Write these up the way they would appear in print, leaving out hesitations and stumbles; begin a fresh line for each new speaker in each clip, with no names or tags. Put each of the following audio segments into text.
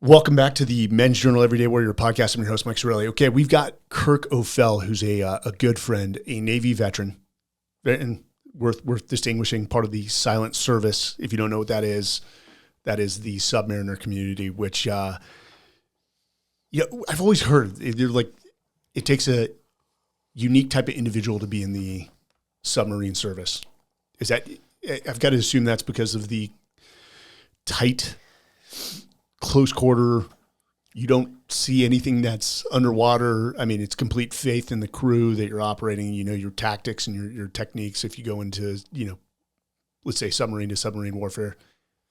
Welcome back to the Men's Journal Everyday Warrior podcast. I'm your host, Mike Sorelli. Okay, we've got Kirk Offel, who's a good friend, a Navy veteran, and worth distinguishing, part of the silent service. If you don't know what that is the submariner community, which I've always heard it takes a unique type of individual to be in the submarine service. Is that, I've got to assume that's because of the tight, close quarter, you don't see anything that's underwater. I mean, it's complete faith in the crew that you're operating, your tactics and your techniques. If you go into, let's say submarine to submarine warfare,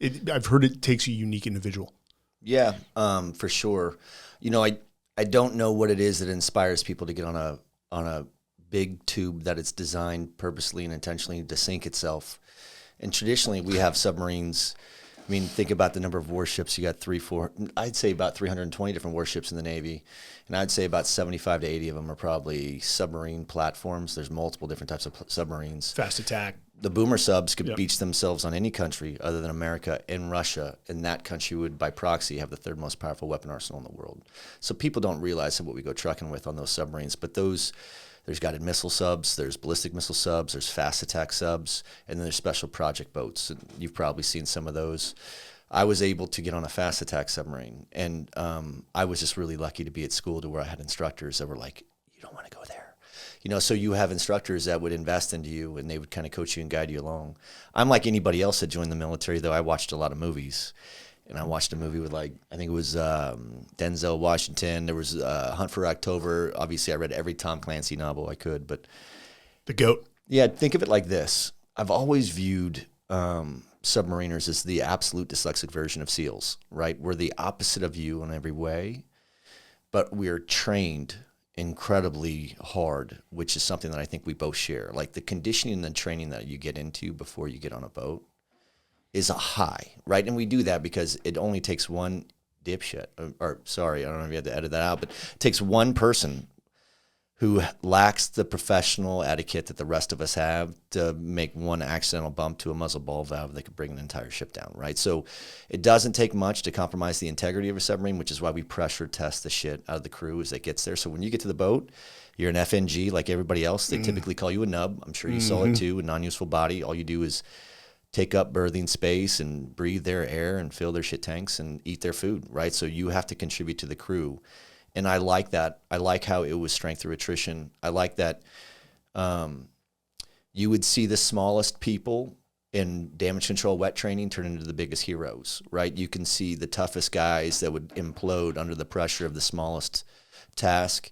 I've heard it takes a unique individual.
Yeah, for sure. I don't know what it is that inspires people to get on a big tube that it's designed purposely and intentionally to sink itself. And traditionally we have submarines. I mean, think about the number of warships. You got I'd say about 320 different warships in the Navy. And I'd say about 75 to 80 of them are probably submarine platforms. There's multiple different types of submarines.
Fast attack.
The boomer subs could beach themselves on any country other than America and Russia, and that country would, by proxy, have the third most powerful weapon arsenal in the world. So people don't realize what we go trucking with on those submarines. But there's guided missile subs, there's ballistic missile subs, there's fast attack subs, and then there's special project boats. And you've probably seen some of those. I was able to get on a fast attack submarine, and I was just really lucky to be at school to where I had instructors that were like, you don't want to go there. So you have instructors that would invest into you, and they would kind of coach you and guide you along. I'm like anybody else that joined the military, though. I watched a lot of movies. And I watched a movie with, I think it was Denzel Washington. There was Hunt for October. Obviously, I read every Tom Clancy novel I could. But
the GOAT.
Yeah, think of it like this. I've always viewed submariners as the absolute dyslexic version of SEALs, right? We're the opposite of you in every way, but we're trained incredibly hard, which is something that I think we both share. Like the conditioning and training that you get into before you get on a boat is a high, right? And we do that because it only takes one dipshit, or sorry, I don't know if you had to edit that out, but it takes one person who lacks the professional etiquette that the rest of us have to make one accidental bump to a muzzle ball valve that could bring an entire ship down, right? So it doesn't take much to compromise the integrity of a submarine, which is why we pressure test the shit out of the crew as it gets there. So when you get to the boat, you're an FNG like everybody else. They typically call you a nub. I'm sure you saw it too, a non-useful body. All you do is take up berthing space and breathe their air and fill their shit tanks and eat their food, right? So you have to contribute to the crew. And I like that. I like how it was strength through attrition. I like that you would see the smallest people in damage control wet training turn into the biggest heroes, right? You can see the toughest guys that would implode under the pressure of the smallest task.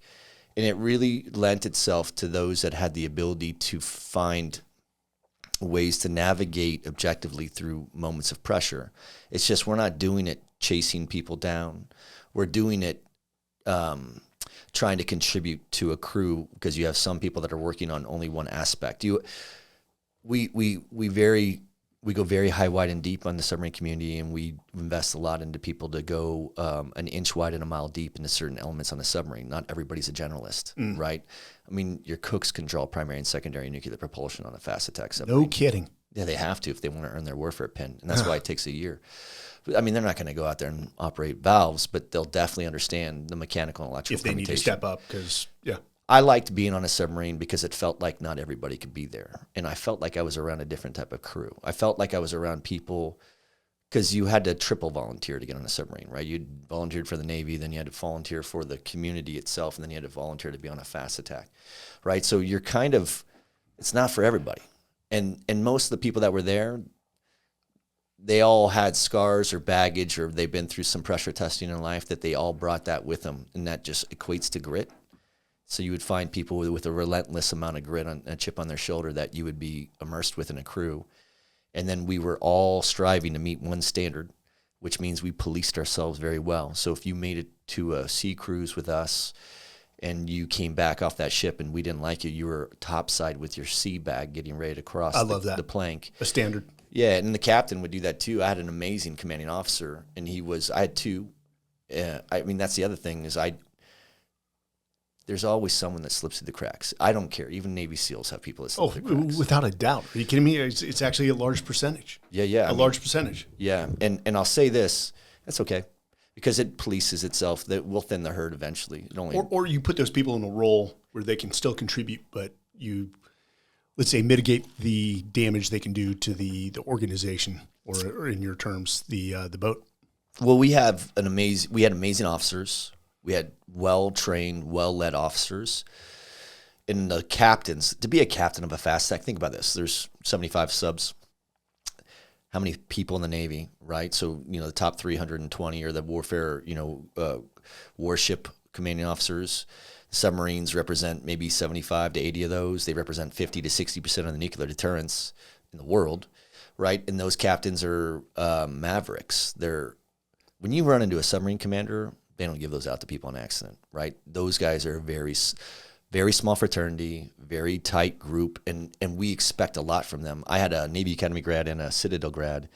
And it really lent itself to those that had the ability to find ways to navigate objectively through moments of pressure. It's just we're not doing it chasing people down. We're doing it trying to contribute to a crew because you have some people that are working on only one aspect. We go very high, wide, and deep on the submarine community, and we invest a lot into people to go an inch wide and a mile deep into certain elements on the submarine. Not everybody's a generalist, right? I mean, your cooks can draw primary and secondary nuclear propulsion on a fast attack submarine.
No kidding.
Yeah, they have to if they want to earn their warfare pin, and that's why it takes a year. I mean, they're not going to go out there and operate valves, but they'll definitely understand the mechanical and electrical
if they need to step up, because, yeah.
I liked being on a submarine because it felt like not everybody could be there. And I felt like I was around a different type of crew. I felt like I was around people because you had to triple volunteer to get on a submarine, right? You volunteered for the Navy, then you had to volunteer for the community itself, and then you had to volunteer to be on a fast attack, right? So you're kind of, it's not for everybody. And most of the people that were there, they all had scars or baggage, or they've been through some pressure testing in life that they all brought that with them, and that just equates to grit. So you would find people with a relentless amount of grit, a chip on their shoulder that you would be immersed with in a crew. And then we were all striving to meet one standard, which means we policed ourselves very well. So if you made it to a sea cruise with us and you came back off that ship and we didn't like you were topside with your sea bag getting ready to cross the plank.
A standard.
Yeah, and the captain would do that too. I had an amazing commanding officer, and I had two. I mean, that's the other thing is there's always someone that slips through the cracks. I don't care. Even Navy SEALs have people that slip through the cracks.
Without a doubt. Are you kidding me? It's actually a large percentage.
Yeah.
Large percentage.
Yeah, and I'll say this. That's okay. because it polices itself. That will thin the herd eventually. It only
or you put those people in a role where they can still contribute, but you, let's say, mitigate the damage they can do to the organization, or in your terms, the boat.
Well, we had amazing officers. We had well-trained, well-led officers. And the captains, to be a captain of a fast attack, think about this. There's 75 subs. How many people in the Navy, right? So, the top 320 are the warfare, warship commanding officers. The submarines represent maybe 75 to 80 of those. They represent 50 to 60% of the nuclear deterrence in the world, right? And those captains are mavericks. When you run into a submarine commander, they don't give those out to people on accident, right? Those guys are very small fraternity, very tight group, and we expect a lot from them. I had a Navy Academy grad and a Citadel grad,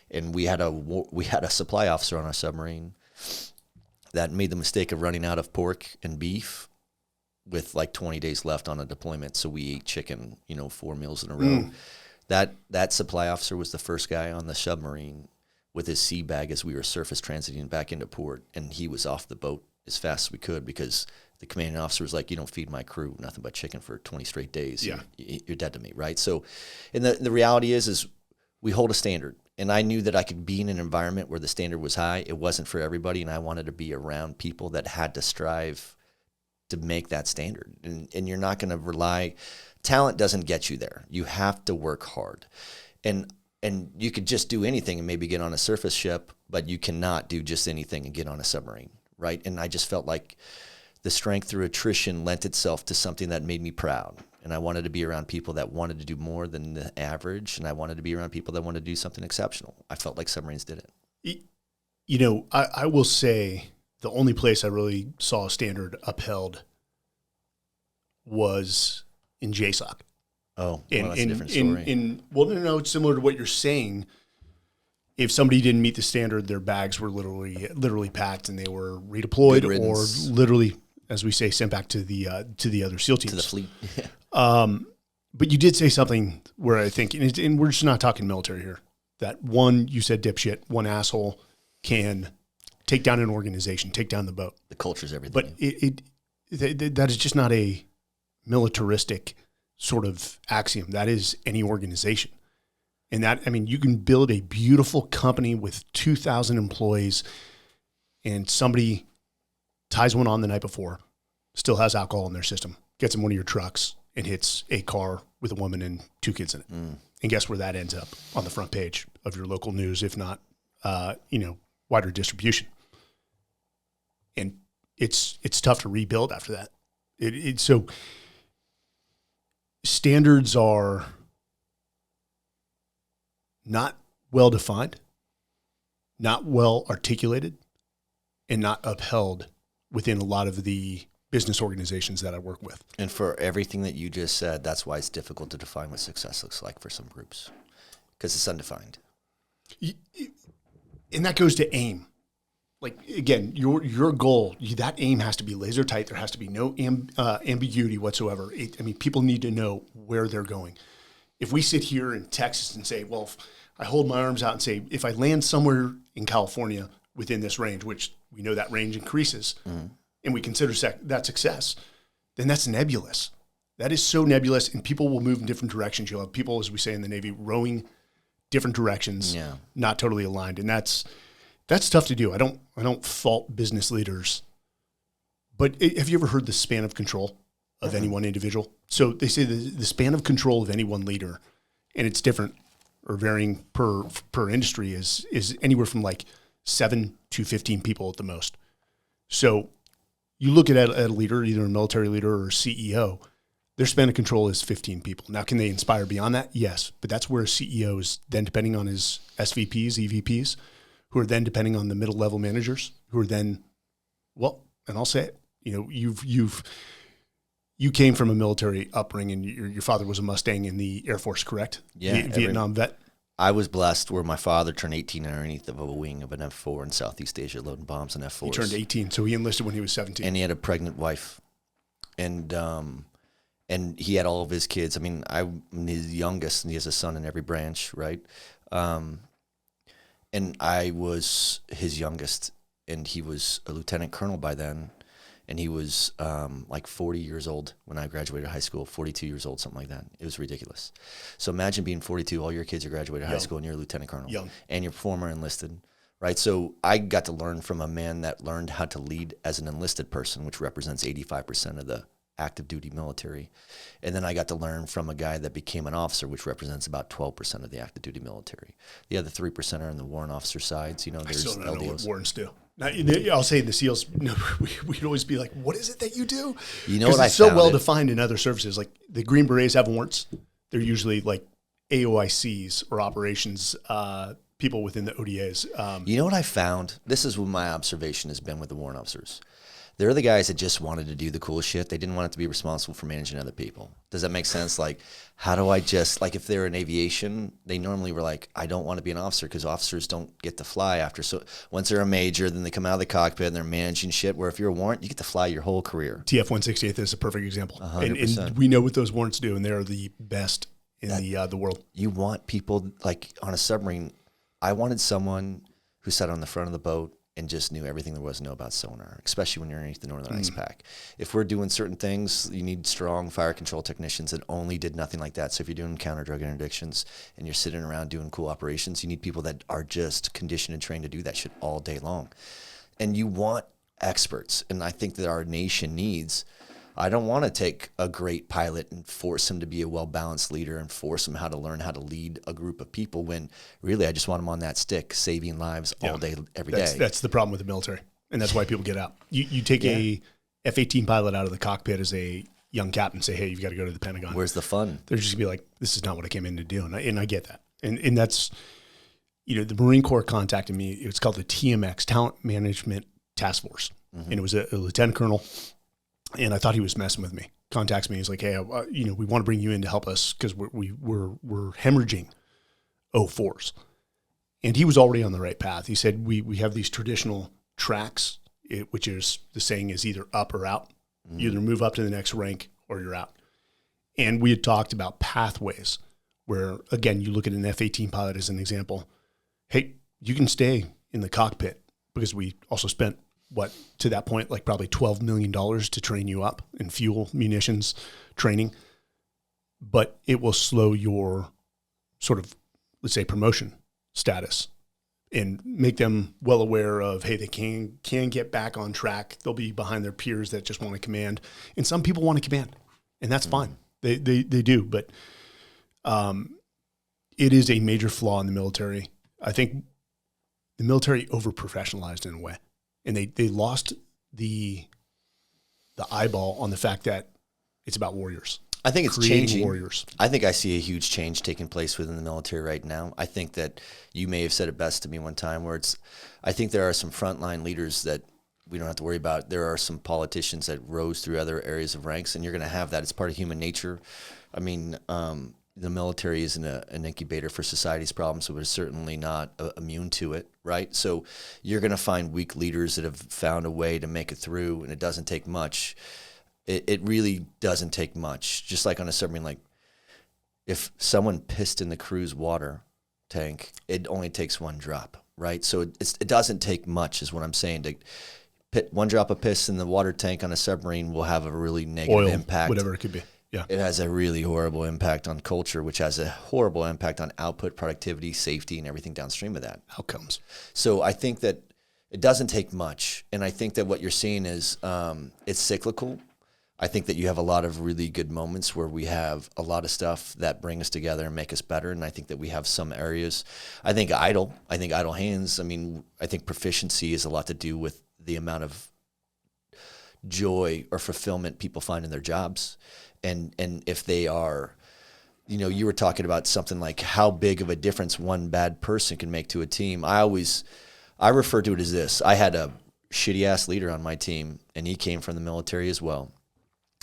and we had a supply officer on our submarine that made the mistake of running out of pork and beef with like 20 days left on a deployment. So we ate chicken, 4 meals in a row. That supply officer was the first guy on the submarine with his sea bag as we were surface transiting back into port, and he was off the boat as fast as we could because the commanding officer was like, "You don't feed my crew nothing but chicken for 20 straight days.
Yeah.
You're dead to me," right? So, and the reality is we hold a standard, and I knew that I could be in an environment where the standard was high. It wasn't for everybody, and I wanted to be around people that had to strive to make that standard. And you're not going to rely. Talent doesn't get you there. You have to work hard, and you could just do anything and maybe get on a surface ship, but you cannot do just anything and get on a submarine, right? And I just felt like the strength through attrition lent itself to something that made me proud. And I wanted to be around people that wanted to do more than the average, and I wanted to be around people that wanted to do something exceptional. I felt like submarines did it.
I will say the only place I really saw a standard upheld was in JSOC.
Oh, well, that's a different story.
No, it's similar to what you're saying. If somebody didn't meet the standard, their bags were literally packed and they were redeployed or literally, as we say, sent back to the other SEAL teams.
To the fleet.
But you did say something where I think, and we're just not talking military here, that you said dipshit, one asshole can take down an organization, take down the boat.
The culture's everything.
But that is just not a militaristic sort of axiom. That is any organization. And you can build a beautiful company with 2,000 employees and somebody ties one on the night before, still has alcohol in their system, gets in one of your trucks and hits a car with a woman and 2 kids in it. And guess where that ends up? On the front page of your local news, if not, wider distribution. And it's tough to rebuild after that. So standards are not well defined, not well articulated, and not upheld within a lot of the business organizations that I work with.
And for everything that you just said, that's why it's difficult to define what success looks like for some groups, because it's undefined.
And that goes to aim. Like, again, your goal, that aim has to be laser tight. There has to be no ambiguity whatsoever. People need to know where they're going. If we sit here in Texas and say, well, if I hold my arms out and say, if I land somewhere in California within this range, which we know that range increases, and we consider that success, then that's nebulous. That is so nebulous, and people will move in different directions. You'll have people, as we say in the Navy, rowing different directions, not totally aligned, and that's tough to do. I don't fault business leaders, but have you ever heard the span of control of any one individual? So they say the span of control of any one leader, and it's different or varying per industry, is anywhere from like 7 to 15 people at the most. So you look at a leader, either a military leader or a CEO, their span of control is 15 people. Now, can they inspire beyond that? Yes, but that's where a CEO is then depending on his SVPs, EVPs, who are then depending on the middle level managers, who are then, and I'll say it, you came from a military upbringing. Your father was a Mustang in the Air Force, correct?
Yeah.
Vietnam vet.
I was blessed where my father turned 18 underneath of a wing of an F-4 in Southeast Asia, loading bombs in F-4s.
He turned 18, so he enlisted when he was 17.
And he had a pregnant wife. And he had all of his kids. I'm his youngest, and he has a son in every branch, right? And I was his youngest. and he was a lieutenant colonel by then. And he was like 40 years old when I graduated high school, 42 years old, something like that. It was ridiculous. So imagine being 42, all your kids are graduated high school, and you're a lieutenant colonel.
Young.
And you're former enlisted, right? So I got to learn from a man that learned how to lead as an enlisted person, which represents 85% of the active duty military. And then I got to learn from a guy that became an officer, which represents about 12% of the active duty military. The other 3% are on the warrant officer sides. You know, there's
I still don't know what
LDOs.
warrants do. Now, I'll say the SEALs, we'd always be like, what is it that you do?
You know what I
it's so
found
well
it-
defined in other services. Like the Green Berets have warrants. They're usually like AOICs or operations people within the ODAs.
You know what I found? This is what my observation has been with the warrant officers. They're the guys that just wanted to do the cool shit. They didn't want it to be responsible for managing other people. Does that make sense? Like, how do I just, like if they're in aviation, they normally were like, I don't want to be an officer because officers don't get to fly after. So once they're a major, then they come out of the cockpit and they're managing shit, where if you're a warrant, you get to fly your whole career.
TF-168 is a perfect example.
100%.
And we know what those warrants do, and they're the best in the world.
You want people, like on a submarine, I wanted someone who sat on the front of the boat and just knew everything there was to know about sonar, especially when you're underneath the northern ice pack. If we're doing certain things, you need strong fire control technicians that only did nothing like that. So if you're doing counter drug interdictions and you're sitting around doing cool operations, you need people that are just conditioned and trained to do that shit all day long. And you want experts. And I think that our nation needs, I don't want to take a great pilot and force him to be a well-balanced leader and force him how to learn how to lead a group of people, when really I just want him on that stick, saving lives all day, every day.
That's the problem with the military, and that's why people get out. You take a F-18 pilot out of the cockpit as a young captain and say, hey, you've got to go to the Pentagon.
Where's the fun?
They're just going to be like, this is not what I came in to do. And I get that. And that's, the Marine Corps contacted me. It's called the TMX, Talent Management Task Force. And it was a lieutenant colonel. And I thought he was messing with me. Contacts me. He's like, hey, we want to bring you in to help us because we're hemorrhaging O4s. And he was already on the right path. He said, we have these traditional tracks, which is the saying is either up or out. You either move up to the next rank or you're out. And we had talked about pathways where, again, you look at an F-18 pilot as an example. Hey, you can stay in the cockpit because we also spent, to that point, like probably $12 million to train you up in fuel, munitions, training. But it will slow your sort of, let's say, promotion status and make them well aware of, hey, they can get back on track. They'll be behind their peers that just want to command. And some people want to command, and that's fine. They do. But it is a major flaw in the military. I think the military over-professionalized in a way. And they lost the eyeball on the fact that it's about warriors.
I think it's
creating
changing.
Warriors.
I think I see a huge change taking place within the military right now. I think that you may have said it best to me one time where I think there are some frontline leaders that we don't have to worry about. There are some politicians that rose through other areas of ranks, and you're going to have that. It's part of human nature. I mean, the military isn't an incubator for society's problems, so we're certainly not immune to it, right? So you're going to find weak leaders that have found a way to make it through, and it doesn't take much. It really doesn't take much. Just like on a submarine, like if someone pissed in the crew's water tank, it only takes one drop, right? So it doesn't take much is what I'm saying. One drop of piss in the water tank on a submarine will have a really negative impact.
Whatever it could be. Yeah.
It has a really horrible impact on culture, which has a horrible impact on output, productivity, safety, and everything downstream of that.
Outcomes.
So I think that it doesn't take much. And I think that what you're seeing is it's cyclical. I think that you have a lot of really good moments where we have a lot of stuff that bring us together and make us better. And I think that we have some areas. I think idle hands. I mean, I think proficiency has a lot to do with the amount of joy or fulfillment people find in their jobs. And if they are, you were talking about something like how big of a difference one bad person can make to a team. I refer to it as this. I had a shitty ass leader on my team, and he came from the military as well.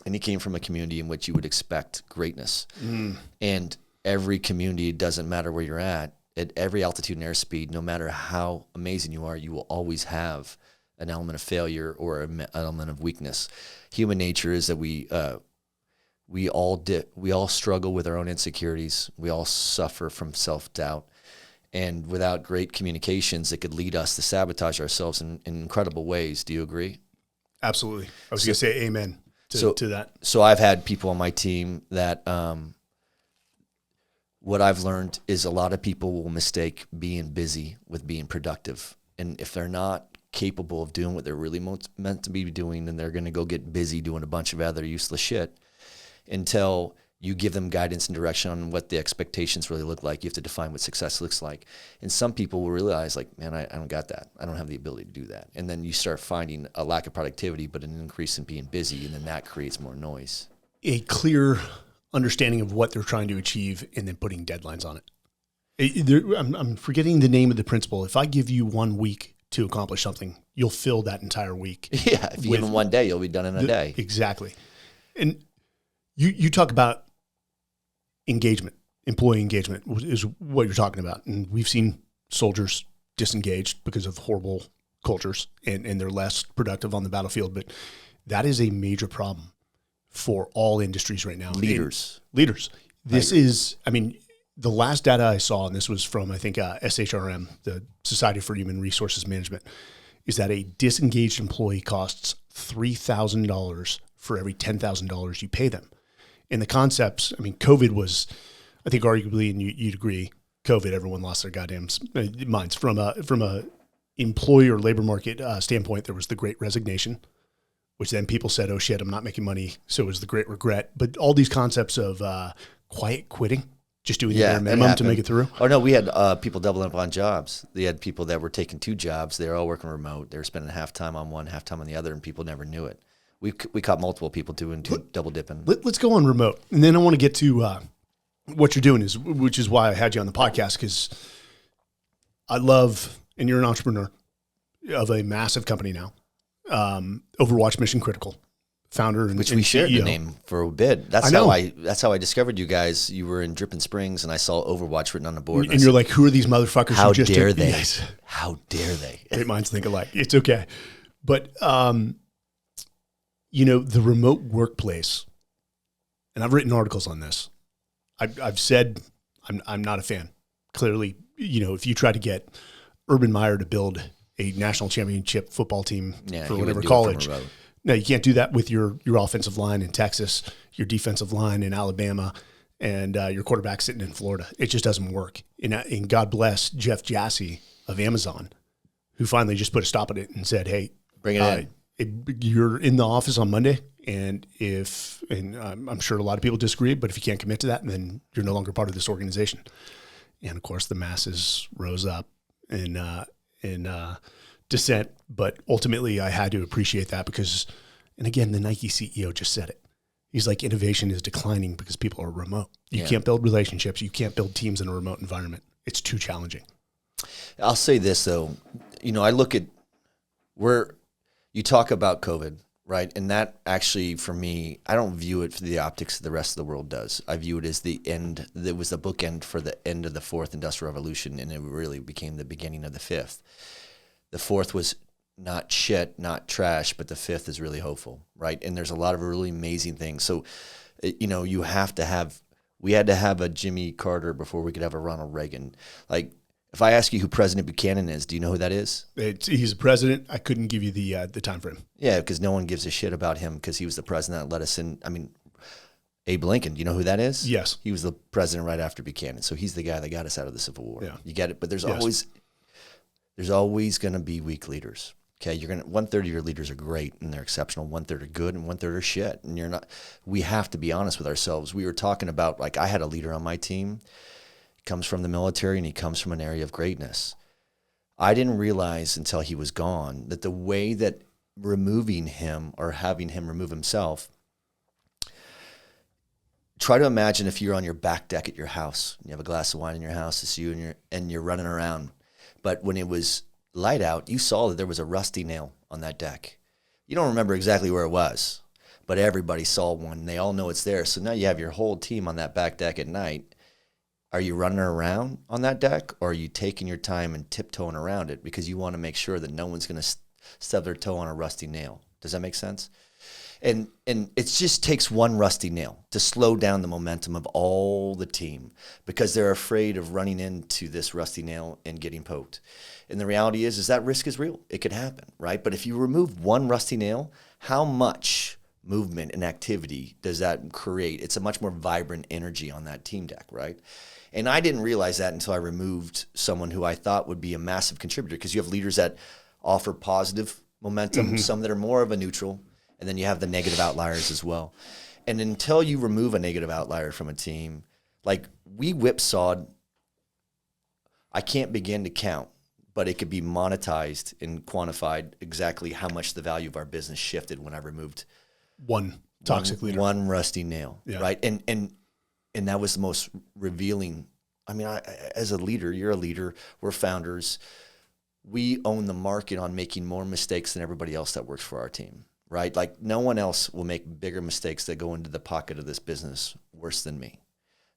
And he came from a community in which you would expect greatness. And every community, it doesn't matter where you're at every altitude and airspeed, no matter how amazing you are, you will always have an element of failure or an element of weakness. Human nature is that we all struggle with our own insecurities. We all suffer from self-doubt. And without great communications, it could lead us to sabotage ourselves in incredible ways. Do you agree?
Absolutely. I was going to say amen to that.
So I've had people on my team that what I've learned is a lot of people will mistake being busy with being productive. And if they're not capable of doing what they're really meant to be doing, then they're going to go get busy doing a bunch of other useless shit until you give them guidance and direction on what the expectations really look like. You have to define what success looks like. And some people will realize, like, man, I don't got that. I don't have the ability to do that. And then you start finding a lack of productivity, but an increase in being busy, and then that creates more noise.
A clear understanding of what they're trying to achieve and then putting deadlines on it. I'm forgetting the name of the principle. If I give you 1 week to accomplish something, you'll fill that entire week.
Yeah, if you give them 1 day, you'll be done in a day.
Exactly. And you talk about engagement, employee engagement is what you're talking about. And we've seen soldiers disengaged because of horrible cultures and they're less productive on the battlefield. But that is a major problem for all industries right now.
Leaders.
This is, I mean, the last data I saw, and this was from, I think, SHRM, the Society for Human Resources Management, is that a disengaged employee costs $3,000 for every $10,000 you pay them. And the concepts, I mean, COVID was, I think arguably, and you'd agree, COVID, everyone lost their goddamn minds. From a employee or labor market standpoint, there was the Great Resignation, which then people said, oh shit, I'm not making money. So it was the Great Regret. But all these concepts of quiet quitting, just doing the bare minimum to make it through.
Oh no, we had people doubling up on jobs. They had people that were taking 2 jobs. They were all working remote. They were spending half time on one, half time on the other, and people never knew it. We caught multiple people doing double dipping.
Let's go on remote. And then I want to get to what you're doing, which is why I had you on the podcast, because I love, and you're an entrepreneur of a massive company now, Overwatch Mission Critical, founder and
which we shared
CEO.
The name for a bit. That's how I discovered you guys. You were in Dripping Springs, and I saw Overwatch written on the board.
And you're like, who are these motherfuckers?
How
who just
dare they?
Yes.
How dare they?
Great minds think alike. It's okay. But, the remote workplace, and I've written articles on this. I've said I'm not a fan. Clearly, if you try to get Urban Meyer to build a national championship football team for whatever college, no, you can't do that with your offensive line in Texas, your defensive line in Alabama, and your quarterback sitting in Florida. It just doesn't work. And God bless Jeff Jassy of Amazon, who finally just put a stop at it and said, hey,
bring it in.
You're in the office on Monday, and I'm sure a lot of people disagree, but if you can't commit to that, then you're no longer part of this organization. And of course, the masses rose up in dissent, but ultimately I had to appreciate that because, and again, the Nike CEO just said it. He's like, innovation is declining because people are remote. You can't build relationships. You can't build teams in a remote environment. It's too challenging.
I'll say this though, I look at where you talk about COVID, right? And that actually, for me, I don't view it for the optics the rest of the world does. I view it as the end. It was the bookend for the end of the 4th Industrial Revolution, and it really became the beginning of the 5th. The 4th was not shit, not trash, but the 5th is really hopeful, right? And there's a lot of really amazing things. So, we had to have a Jimmy Carter before we could have a Ronald Reagan. Like, if I ask you who President Buchanan is, do you know who that is?
He's a president. I couldn't give you the time frame.
Yeah, because no one gives a shit about him because he was the president that let us in. I mean, Abe Lincoln, do you know who that is?
Yes.
He was the president right after Buchanan. So he's the guy that got us out of the Civil War.
Yeah.
You get it? But there's always going to be weak leaders. Okay, 1/3 of your leaders are great and they're exceptional. 1/3 are good and 1/3 are shit. And we have to be honest with ourselves. We were talking about, like, I had a leader on my team. Comes from the military and he comes from an area of greatness. I didn't realize until he was gone that the way that removing him or having him remove himself, try to imagine if you're on your back deck at your house, you have a glass of wine in your house, it's you and you're running around. But when it was light out, you saw that there was a rusty nail on that deck. You don't remember exactly where it was, but everybody saw one. They all know it's there. So now you have your whole team on that back deck at night. Are you running around on that deck, or are you taking your time and tiptoeing around it because you want to make sure that no one's going to stub their toe on a rusty nail? Does that make sense? And it just takes one rusty nail to slow down the momentum of all the team because they're afraid of running into this rusty nail and getting poked. And the reality is that risk is real. It could happen, right? But if you remove one rusty nail, how much movement and activity does that create? It's a much more vibrant energy on that team deck, right? And I didn't realize that until I removed someone who I thought would be a massive contributor, because you have leaders that offer positive momentum, some that are more of a neutral, and then you have the negative outliers as well. And until you remove a negative outlier from a team, like we whipsawed, I can't begin to count, but it could be monetized and quantified exactly how much the value of our business shifted when I removed
one toxic leader,
one rusty nail, right? And that was the most revealing. I mean, as a leader, you're a leader, we're founders. We own the market on making more mistakes than everybody else that works for our team, right? Like no one else will make bigger mistakes that go into the pocket of this business worse than me.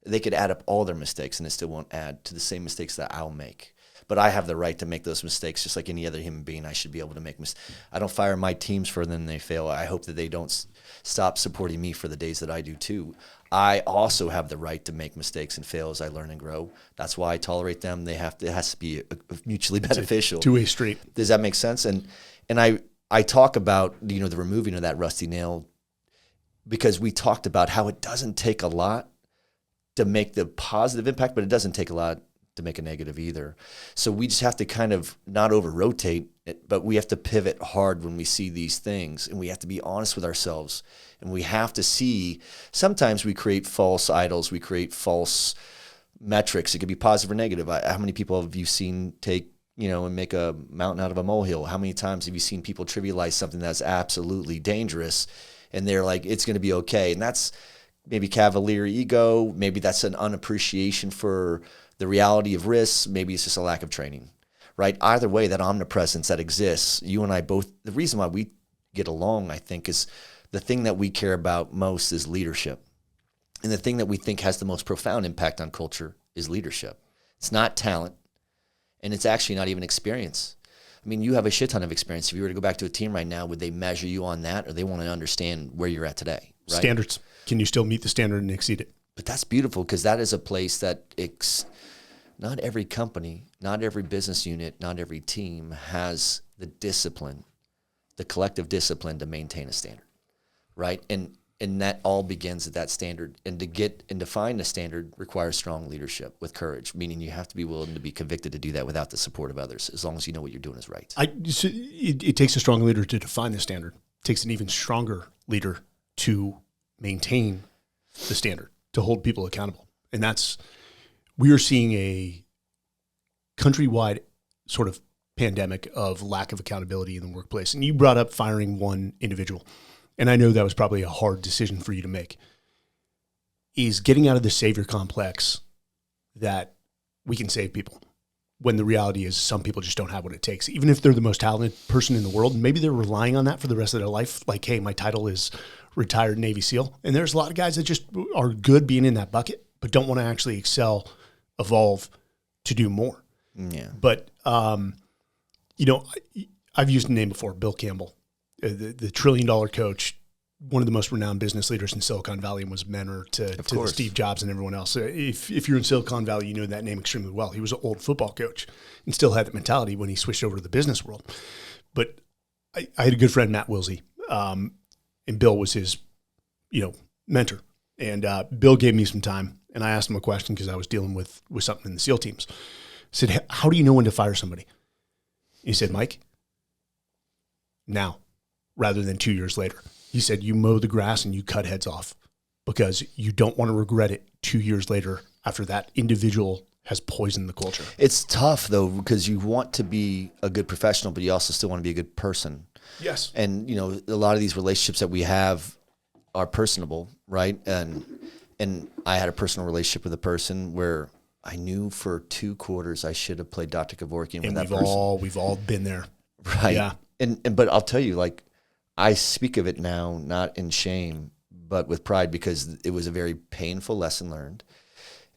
They could add up all their mistakes and it still won't add to the same mistakes that I'll make. But I have the right to make those mistakes just like any other human being. I should be able to make mistakes. I don't fire my teams for them they fail. I hope that they don't stop supporting me for the days that I do too. I also have the right to make mistakes and fail as I learn and grow. That's why I tolerate them. It has to be mutually beneficial.
Two-way street.
Does that make sense? And I talk about, the removing of that rusty nail because we talked about how it doesn't take a lot to make the positive impact, but it doesn't take a lot to make a negative either. So we just have to kind of not over-rotate it, but we have to pivot hard when we see these things, and we have to be honest with ourselves, and we have to see sometimes we create false idols, we create false metrics. It could be positive or negative. How many people have you seen take, and make a mountain out of a molehill? How many times have you seen people trivialize something that's absolutely dangerous, and they're like, it's going to be okay? And that's maybe cavalier ego. Maybe that's an unappreciation for the reality of risks. Maybe it's just a lack of training, right? Either way, that omnipresence that exists, you and I both, the reason why we get along, I think, is the thing that we care about most is leadership. And the thing that we think has the most profound impact on culture is leadership. It's not talent, and it's actually not even experience. I mean, you have a shit ton of experience. If you were to go back to a team right now, would they measure you on that, or they want to understand where you're at today? Right?
Standards. Can you still meet the standard and exceed it?
But that's beautiful because that is a place that not every company, not every business unit, not every team has the discipline, the collective discipline to maintain a standard, right? And that all begins at that standard. And to get and define the standard requires strong leadership with courage, meaning you have to be willing to be convicted to do that without the support of others, as long as you know what you're doing is right.
It takes a strong leader to define the standard. It takes an even stronger leader to maintain the standard, to hold people accountable. And we are seeing a countrywide sort of pandemic of lack of accountability in the workplace. And you brought up firing one individual. And I know that was probably a hard decision for you to make. Is getting out of the savior complex that we can save people, when the reality is some people just don't have what it takes. Even if they're the most talented person in the world, maybe they're relying on that for the rest of their life. Like, hey, my title is retired Navy SEAL. And there's a lot of guys that just are good being in that bucket, but don't want to actually excel, evolve to do more.
Yeah.
But, I've used the name before, Bill Campbell, the $1 trillion coach, one of the most renowned business leaders in Silicon Valley, and was a mentor to Steve Jobs and everyone else. If you're in Silicon Valley, you know that name extremely well. He was an old football coach and still had that mentality when he switched over to the business world. But I had a good friend, Matt Wilsey, and Bill was his, mentor. And Bill gave me some time, and I asked him a question because I was dealing with something in the SEAL teams. I said, how do you know when to fire somebody? He said, Mike, now, rather than 2 years later. He said, you mow the grass and you cut heads off because you don't want to regret it 2 years later after that individual has poisoned the culture.
It's tough, though, because you want to be a good professional, but you also still want to be a good person.
Yes.
And, a lot of these relationships that we have are personable, right? And I had a personal relationship with a person where I knew for 2 quarters I should have played Dr. Kevorkian with that person.
We've all been there.
Right.
Yeah.
But I'll tell you, I speak of it now, not in shame, but with pride, because it was a very painful lesson learned,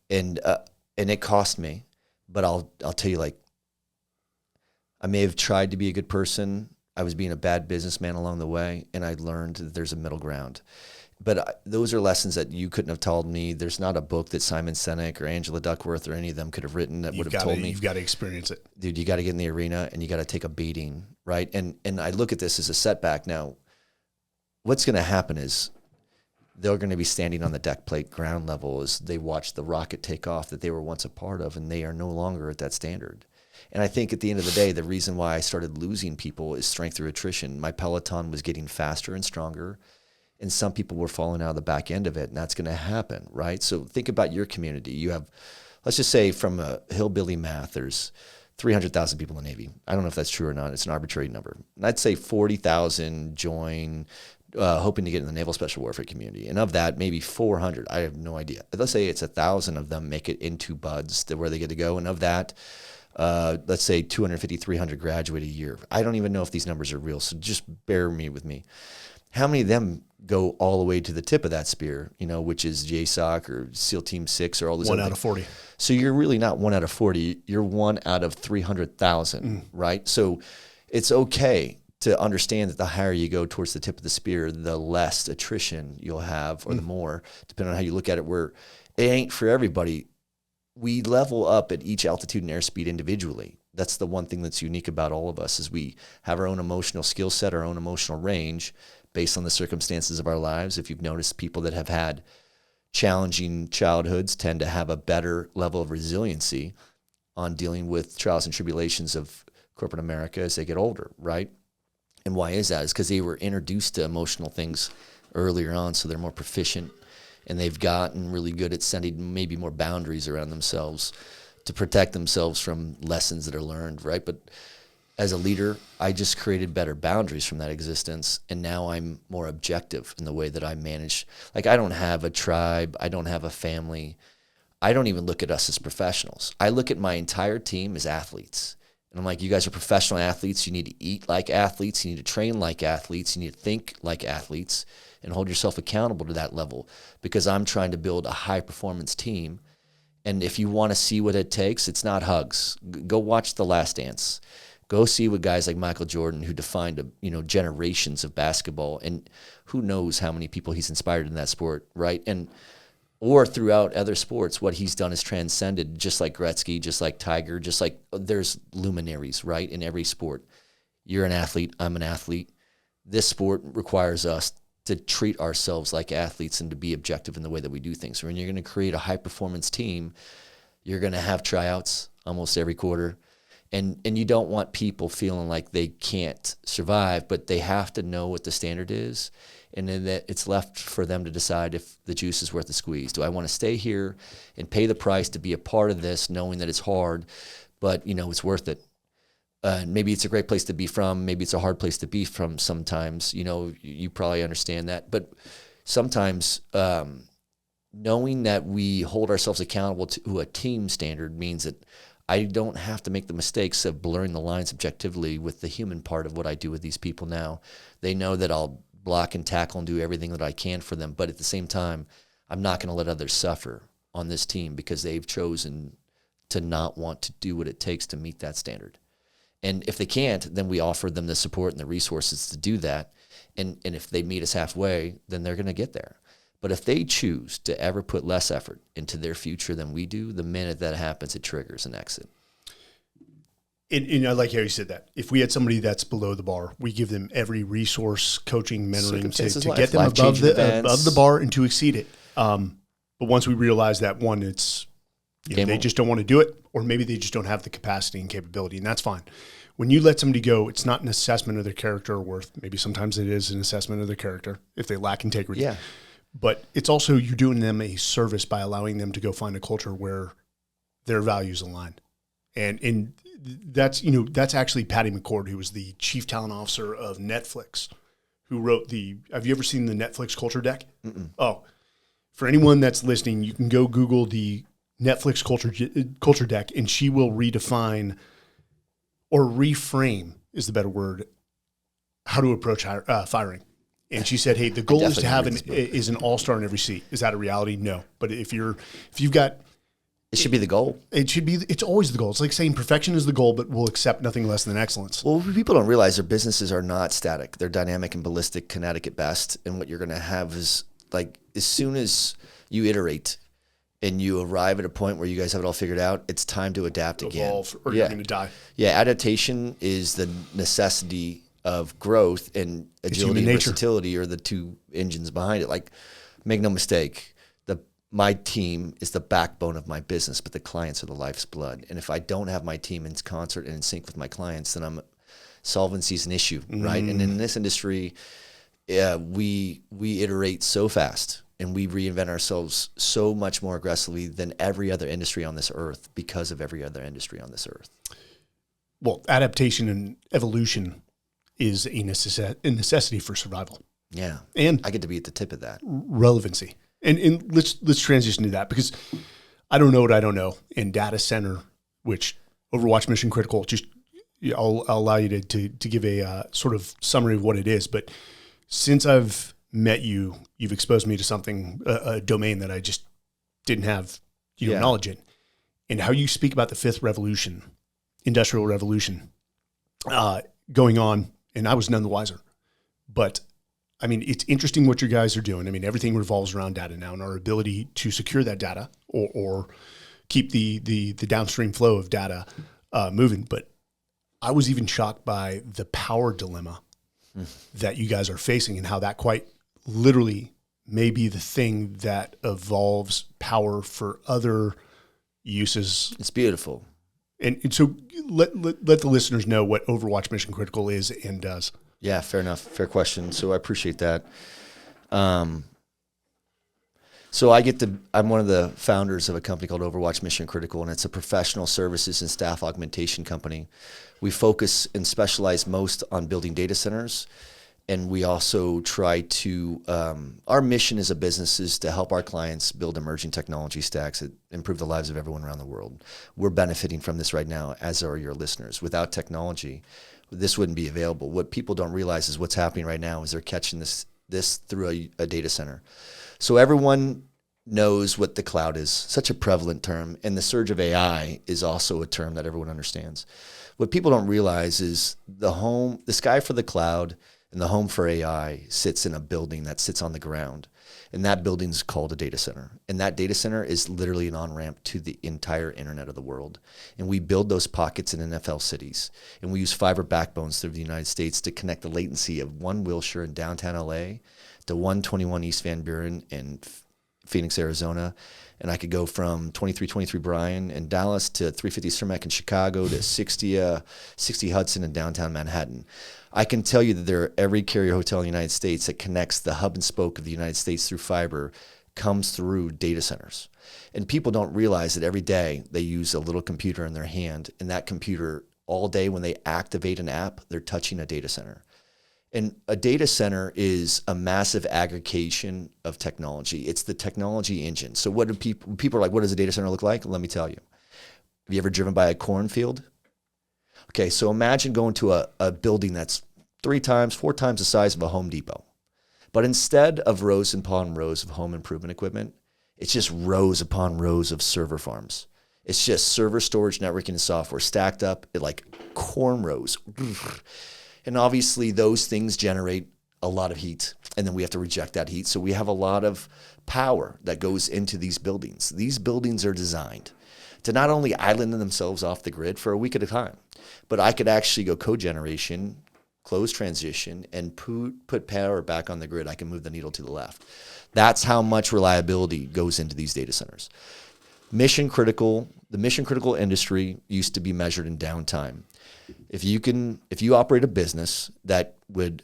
and it cost me. But I'll tell you, I may have tried to be a good person. I was being a bad businessman along the way, and I learned that there's a middle ground. But those are lessons that you couldn't have told me. There's not a book that Simon Sinek or Angela Duckworth or any of them could have written that would have told me.
You've got to experience it.
Dude, you got to get in the arena and you got to take a beating, right? And I look at this as a setback. Now, what's going to happen is they're going to be standing on the deck plate ground level as they watch the rocket take off that they were once a part of, and they are no longer at that standard. And I think at the end of the day, the reason why I started losing people is strength through attrition. My peloton was getting faster and stronger, and some people were falling out of the back end of it, and that's going to happen, right? So think about your community. You have, let's just say from a hillbilly math, there's 300,000 people in the Navy. I don't know if that's true or not. It's an arbitrary number. And I'd say 40,000 join, hoping to get in the Naval Special Warfare community. And of that, maybe 400, I have no idea. Let's say it's 1,000 of them make it into buds where they get to go. And of that, let's say 250, 300 graduate a year. I don't even know if these numbers are real, so just bear with me. How many of them go all the way to the tip of that spear, which is JSOC or SEAL Team 6 or all those?
1 out of 40.
So you're really not 1 out of 40. You're 1 out of 300,000, right? So it's okay to understand that the higher you go towards the tip of the spear, the less attrition you'll have, or the more, depending on how you look at it, where it ain't for everybody. We level up at each altitude and airspeed individually. That's the one thing that's unique about all of us, is we have our own emotional skill set, our own emotional range based on the circumstances of our lives. If you've noticed, people that have had challenging childhoods tend to have a better level of resiliency on dealing with trials and tribulations of corporate America as they get older, right? And why is that? It's because they were introduced to emotional things earlier on, so they're more proficient, and they've gotten really good at setting maybe more boundaries around themselves to protect themselves from lessons that are learned, right? But as a leader, I just created better boundaries from that existence, and now I'm more objective in the way that I manage. Like, I don't have a tribe. I don't have a family. I don't even look at us as professionals. I look at my entire team as athletes. And I'm like, you guys are professional athletes. You need to eat like athletes. You need to train like athletes. You need to think like athletes and hold yourself accountable to that level, because I'm trying to build a high-performance team. And if you want to see what it takes, it's not hugs. Go watch The Last Dance. Go see what guys like Michael Jordan, who defined generations of basketball, and who knows how many people he's inspired in that sport, right? Or throughout other sports, what he's done is transcended, just like Gretzky, just like Tiger, just like there's luminaries, right, in every sport. You're an athlete, I'm an athlete. This sport requires us to treat ourselves like athletes and to be objective in the way that we do things. So when you're going to create a high-performance team, you're going to have tryouts almost every quarter. And you don't want people feeling like they can't survive, but they have to know what the standard is, and then that it's left for them to decide if the juice is worth the squeeze. Do I want to stay here and pay the price to be a part of this, knowing that it's hard, but it's worth it? Maybe it's a great place to be from. Maybe it's a hard place to be from sometimes. You probably understand that. But sometimes knowing that we hold ourselves accountable to a team standard means that I don't have to make the mistakes of blurring the lines objectively with the human part of what I do with these people now. They know that I'll block and tackle and do everything that I can for them. But at the same time, I'm not going to let others suffer on this team because they've chosen to not want to do what it takes to meet that standard. And if they can't, then we offer them the support and the resources to do that. And if they meet us halfway, then they're going to get there. But if they choose to ever put less effort into their future than we do, the minute that happens, it triggers an exit.
And I like how you said that. If we had somebody that's below the bar, we give them every resource, coaching, mentoring to get them above the bar and to exceed it. But once we realize that, one, it's they just don't want to do it, or maybe they just don't have the capacity and capability, and that's fine. When you let somebody go, it's not an assessment of their character or worth. Maybe sometimes it is an assessment of their character if they lack integrity.
Yeah.
But it's also you're doing them a service by allowing them to go find a culture where their values align. And that's actually Patty McCord, who was the chief talent officer of Netflix, who wrote have you ever seen the Netflix culture deck?
Mm-mm.
Oh, for anyone that's listening, you can go Google the Netflix culture deck, and she will redefine or reframe is the better word, how to approach firing. And she said, "Hey, the goal is to have an all-star in every seat. Is that a reality? No. But if you've got
It should be the goal.
It's always the goal. It's like saying perfection is the goal, but we'll accept nothing less than excellence.
Well, people don't realize their businesses are not static. They're dynamic and ballistic, kinetic at best. And what you're going to have is, like, as soon as you iterate and you arrive at a point where you guys have it all figured out, it's time to adapt again.
Evolve, or you're going to die.
Yeah, adaptation is the necessity of growth, and agility and versatility are the two engines behind it. Like, make no mistake, my team is the backbone of my business, but the clients are the life's blood. And if I don't have my team in concert and in sync with my clients, then solvency is an issue, right? And in this industry, we iterate so fast and we reinvent ourselves so much more aggressively than every other industry on this earth because of every other industry on this earth.
Well, adaptation and evolution is a necessity for survival.
Yeah.
And
I get to be at the tip of that.
Relevancy. And let's transition to that, because I don't know what I don't know. In data center, which Overwatch Mission Critical, just I'll allow you to give a sort of summary of what it is. But since I've met you, you've exposed me to something, a domain that I just didn't have knowledge in. And how you speak about the fifth revolution, industrial revolution, going on, and I was none the wiser. But I mean, it's interesting what you guys are doing. I mean, everything revolves around data now, and our ability to secure that data or keep the downstream flow of data moving. But I was even shocked by the power dilemma that you guys are facing, and how that quite literally may be the thing that evolves power for other uses.
It's beautiful.
And so let the listeners know what Overwatch Mission Critical is and does.
Yeah, fair enough. Fair question. So I appreciate that. So I'm one of the founders of a company called Overwatch Mission Critical, and it's a professional services and staff augmentation company. We focus and specialize most on building data centers, and we also try to, our mission as a business is to help our clients build emerging technology stacks that improve the lives of everyone around the world. We're benefiting from this right now, as are your listeners. Without technology, this wouldn't be available. What people don't realize is what's happening right now is they're catching this through a data center. So everyone knows what the cloud is, such a prevalent term, and the surge of AI is also a term that everyone understands. What people don't realize is the sky for the cloud and the home for AI sits in a building that sits on the ground. And that building is called a data center. And that data center is literally an on-ramp to the entire internet of the world. And we build those pockets in NFL cities. And we use fiber backbones through the United States to connect the latency of one Wilshire in downtown LA to 121 East Van Buren in Phoenix, Arizona. And I could go from 2323 Bryan in Dallas to 350 Cermak in Chicago to 60 Hudson in downtown Manhattan. I can tell you that every carrier hotel in the United States that connects the hub and spoke of the United States through fiber comes through data centers. And people don't realize that every day they use a little computer in their hand, and that computer all day when they activate an app, they're touching a data center. And a data center is a massive aggregation of technology. It's the technology engine. So what do people are like, what does a data center look like? Let me tell you. Have you ever driven by a cornfield? Okay, so imagine going to a building that's 4 times the size of a Home Depot. But instead of rows upon rows of home improvement equipment, it's just rows upon rows of server farms. It's just server storage, networking, and software stacked up at like corn rows. And obviously those things generate a lot of heat, and then we have to reject that heat. So we have a lot of power that goes into these buildings. These buildings are designed to not only island themselves off the grid for a week at a time, but I could actually go cogeneration, close transition, and put power back on the grid. I can move the needle to the left. That's how much reliability goes into these data centers. The mission critical industry used to be measured in downtime. If you operate a business that would,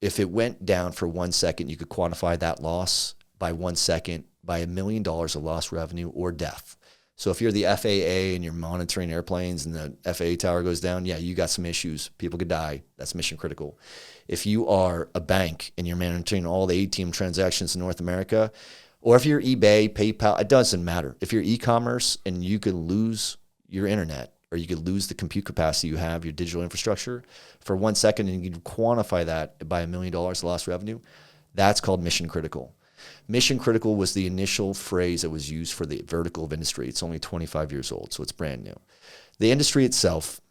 if it went down for 1 second, you could quantify that loss by 1 second by $1 million of lost revenue or death. So if you're the FAA and you're monitoring airplanes and the FAA tower goes down, yeah, you got some issues. People could die. That's mission critical. If you are a bank and you're monitoring all the ATM transactions in North America, or if you're eBay, PayPal, it doesn't matter. If you're e-commerce and you could lose your internet or you could lose the compute capacity you have, your digital infrastructure, for 1 second, and you can quantify that by $1 million lost revenue, that's called mission critical. Mission critical was the initial phrase that was used for the vertical of industry. It's only 25 years old, so it's brand new. The industry itself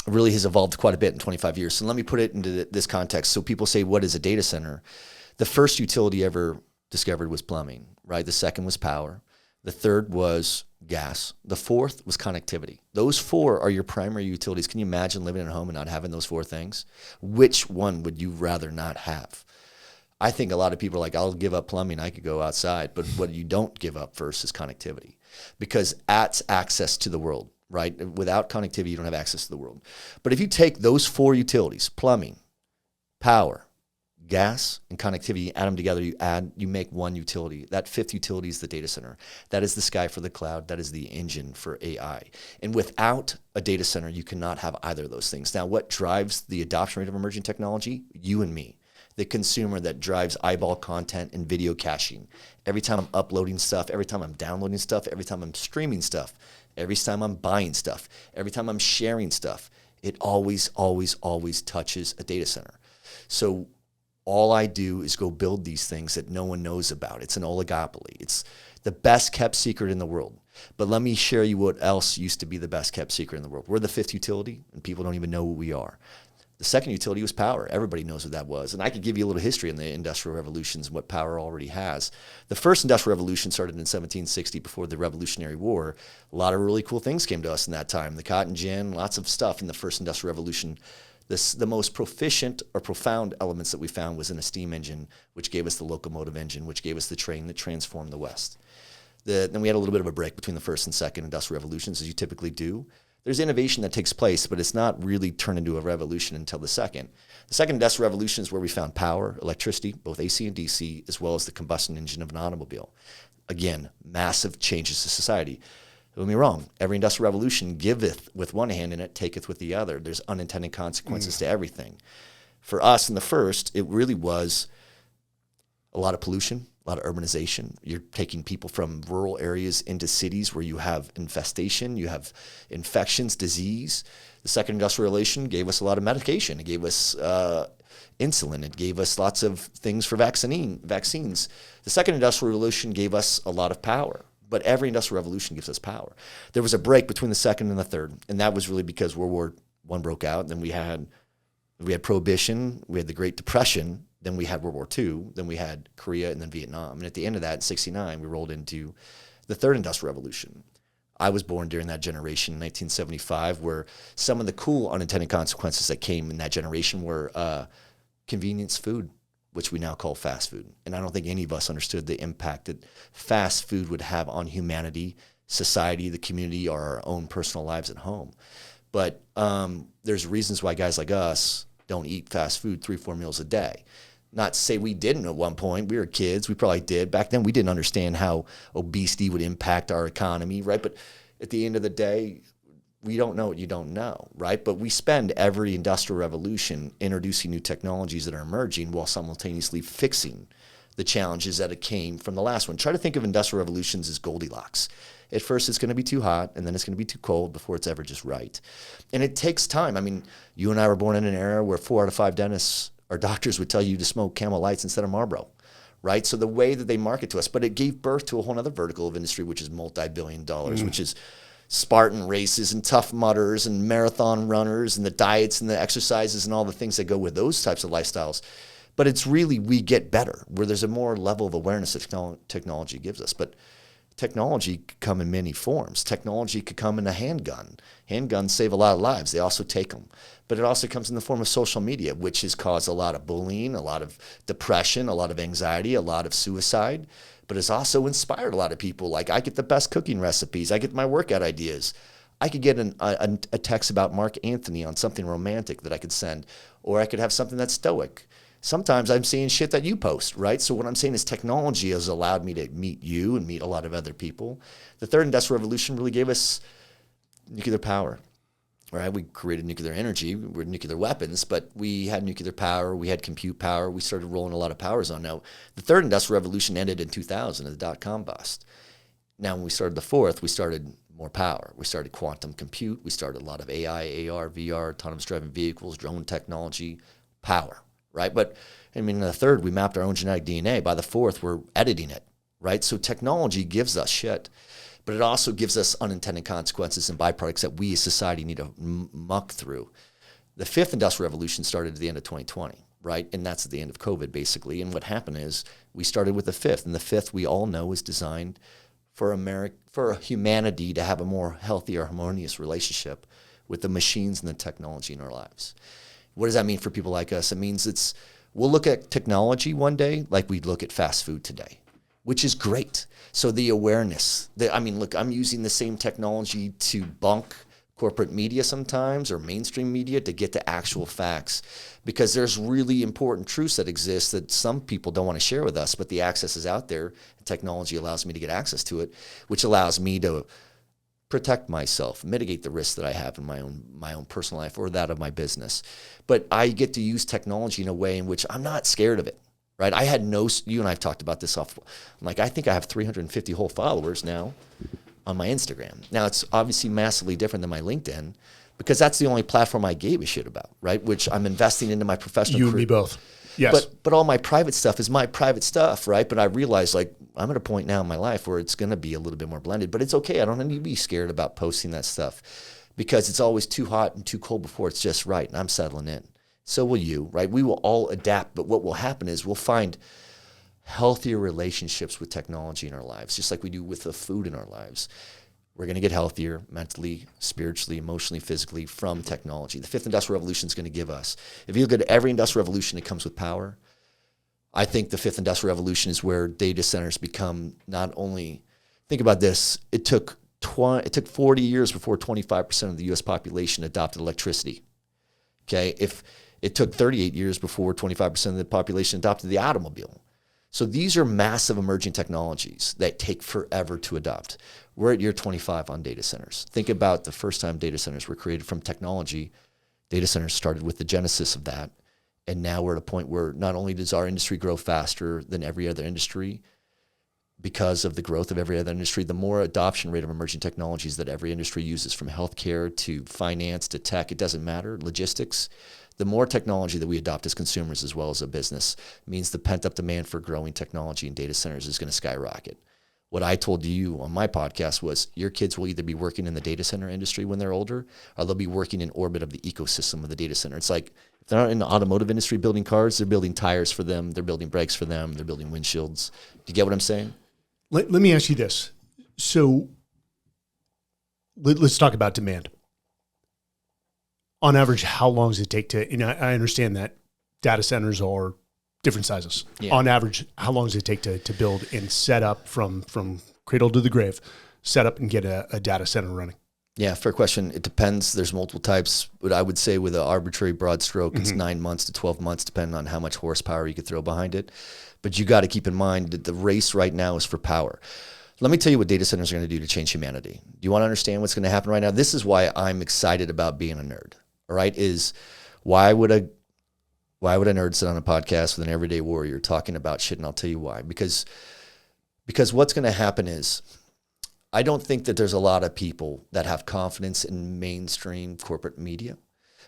really has evolved quite a bit in 25 years. So let me put it into this context. So people say, what is a data center? The first utility ever discovered was plumbing, right? The second was power. The third was gas. The fourth was connectivity. Those four are your primary utilities. Can you imagine living at home and not having those four things? Which one would you rather not have? I think a lot of people are like, I'll give up plumbing, I could go outside. But what you don't give up first is connectivity, because that's access to the world, right? Without connectivity, you don't have access to the world. But if you take those four utilities, plumbing, power, gas, and connectivity, add them together, you make one utility. That fifth utility is the data center. That is the sky for the cloud. That is the engine for AI. And without a data center, you cannot have either of those things. Now, what drives the adoption rate of emerging technology? You and me. The consumer that drives eyeball content and video caching. Every time I'm uploading stuff, every time I'm downloading stuff, every time I'm streaming stuff, every time I'm buying stuff, every time I'm sharing stuff, it always, always, always touches a data center. So all I do is go build these things that no one knows about. It's an oligopoly. It's the best kept secret in the world. But let me share you what else used to be the best kept secret in the world. We're the fifth utility, and people don't even know who we are. The second utility was power. Everybody knows what that was. And I could give you a little history in the industrial revolutions and what power already has. The first industrial revolution started in 1760 before the Revolutionary War. A lot of really cool things came to us in that time. The cotton gin, lots of stuff in the first industrial revolution. The most proficient or profound elements that we found was in a steam engine, which gave us the locomotive engine, which gave us the train that transformed the West. Then we had a little bit of a break between the first and second industrial revolutions, as you typically do. There's innovation that takes place, but it's not really turned into a revolution until the second. The second industrial revolution is where we found power, electricity, both AC and DC, as well as the combustion engine of an automobile. Again, massive changes to society. Don't get me wrong, every industrial revolution giveth with one hand and it taketh with the other. There's unintended consequences to everything. For us in the first, it really was a lot of pollution, a lot of urbanization. You're taking people from rural areas into cities where you have infestation, you have infections, disease. The second industrial revolution gave us a lot of medication. It gave us insulin. It gave us lots of things for vaccines. The second industrial revolution gave us a lot of power. But every industrial revolution gives us power. There was a break between the second and the third, and that was really because World War I broke out. Then we had Prohibition, we had the Great Depression, then we had World War II, then we had Korea, and then Vietnam. And at the end of that, in '69, we rolled into the third industrial revolution. I was born during that generation in 1975, where some of the cool unintended consequences that came in that generation were convenience food, which we now call fast food. And I don't think any of us understood the impact that fast food would have on humanity, society, the community, or our own personal lives at home. But there's reasons why guys like us don't eat fast food 3-4 meals a day. Not to say we didn't at one point. We were kids. We probably did. Back then, we didn't understand how obesity would impact our economy, right? But at the end of the day, we don't know what you don't know, right? But we spend every industrial revolution introducing new technologies that are emerging while simultaneously fixing the challenges that came from the last one. Try to think of industrial revolutions as Goldilocks. At first, it's going to be too hot, and then it's going to be too cold before it's ever just right. And it takes time. I mean, you and I were born in an era where 4 out of 5 dentists or doctors would tell you to smoke Camel Lights instead of Marlboro, right? So the way that they market to us, but it gave birth to a whole other vertical of industry, which is multi-billion dollars, which is Spartan races and Tough Mudders and marathon runners and the diets and the exercises and all the things that go with those types of lifestyles. But it's really, we get better, where there's a more level of awareness that technology gives us. But technology could come in many forms. Technology could come in a handgun. Handguns save a lot of lives. They also take them. But it also comes in the form of social media, which has caused a lot of bullying, a lot of depression, a lot of anxiety, a lot of suicide. But it's also inspired a lot of people. Like, I get the best cooking recipes. I get my workout ideas. I could get a text about Mark Anthony on something romantic that I could send, or I could have something that's stoic. Sometimes I'm seeing shit that you post, right? So what I'm saying is technology has allowed me to meet you and meet a lot of other people. The third industrial revolution really gave us nuclear power, right? We created nuclear energy, we're nuclear weapons, but we had nuclear power, we had compute power, we started rolling a lot of powers on. Now, the third industrial revolution ended in 2000, the dot-com bust. Now, when we started the fourth, we started more power. We started quantum compute, we started a lot of AI, AR, VR, autonomous driving vehicles, drone technology, power. right? But I mean, in the third, we mapped our own genetic DNA. By the fourth, we're editing it, right? So technology gives us shit, but it also gives us unintended consequences and byproducts that we as society need to muck through. The fifth industrial revolution started at the end of 2020, right? And that's at the end of COVID, basically. And what happened is we started with the fifth, and the fifth we all know is designed for humanity to have a more healthier, harmonious relationship with the machines and the technology in our lives. What does that mean for people like us? It means we'll look at technology one day like we look at fast food today, which is great. So the awareness, look, I'm using the same technology to bunk corporate media sometimes or mainstream media to get to actual facts, because there's really important truths that exist that some people don't want to share with us, but the access is out there. Technology allows me to get access to it, which allows me to protect myself, mitigate the risks that I have in my own personal life or that of my business. But I get to use technology in a way in which I'm not scared of it, right? You and I have talked about this off. I think I have 350 whole followers now on my Instagram. Now, it's obviously massively different than my LinkedIn because that's the only platform I gave a shit about, right? Which I'm investing into my professional career.
You and me both. Yes.
But all my private stuff is my private stuff, right? But I realize I'm at a point now in my life where it's going to be a little bit more blended, but it's okay. I don't need to be scared about posting that stuff because it's always too hot and too cold before it's just right. And I'm settling in. So will you, right? We will all adapt, but what will happen is we'll find healthier relationships with technology in our lives, just like we do with the food in our lives. We're going to get healthier mentally, spiritually, emotionally, physically from technology. The fifth industrial revolution is going to give us. If you look at every industrial revolution, it comes with power. I think the fifth industrial revolution is where data centers become not only, think about this, it took 40 years before 25% of the U.S. population adopted electricity. Okay, if it took 38 years before 25% of the population adopted the automobile. So these are massive emerging technologies that take forever to adopt. We're at year 25 on data centers. Think about the first time data centers were created from technology. Data centers started with the genesis of that. And now we're at a point where not only does our industry grow faster than every other industry because of the growth of every other industry, the more adoption rate of emerging technologies that every industry uses, from healthcare to finance to tech, it doesn't matter, logistics, the more technology that we adopt as consumers as well as a business means the pent-up demand for growing technology in data centers is going to skyrocket. What I told you on my podcast was your kids will either be working in the data center industry when they're older, or they'll be working in orbit of the ecosystem of the data center. It's like if they're not in the automotive industry building cars, they're building tires for them, they're building brakes for them, they're building windshields. Do you get what I'm saying?
Let me ask you this. So let's talk about demand. On average, how long does it take to, I understand that data centers are different sizes. Yeah. On average, how long does it take to build and set up from cradle to the grave, set up and get a data center running?
Yeah, fair question. It depends. There's multiple types. But I would say with an arbitrary broad stroke, it's 9 months to 12 months, depending on how much horsepower you could throw behind it. But you got to keep in mind that the race right now is for power. Let me tell you what data centers are going to do to change humanity. Do you want to understand what's going to happen right now? This is why I'm excited about being a nerd. All right, is why would a nerd sit on a podcast with an everyday warrior talking about shit? And I'll tell you why. Because what's going to happen is I don't think that there's a lot of people that have confidence in mainstream corporate media,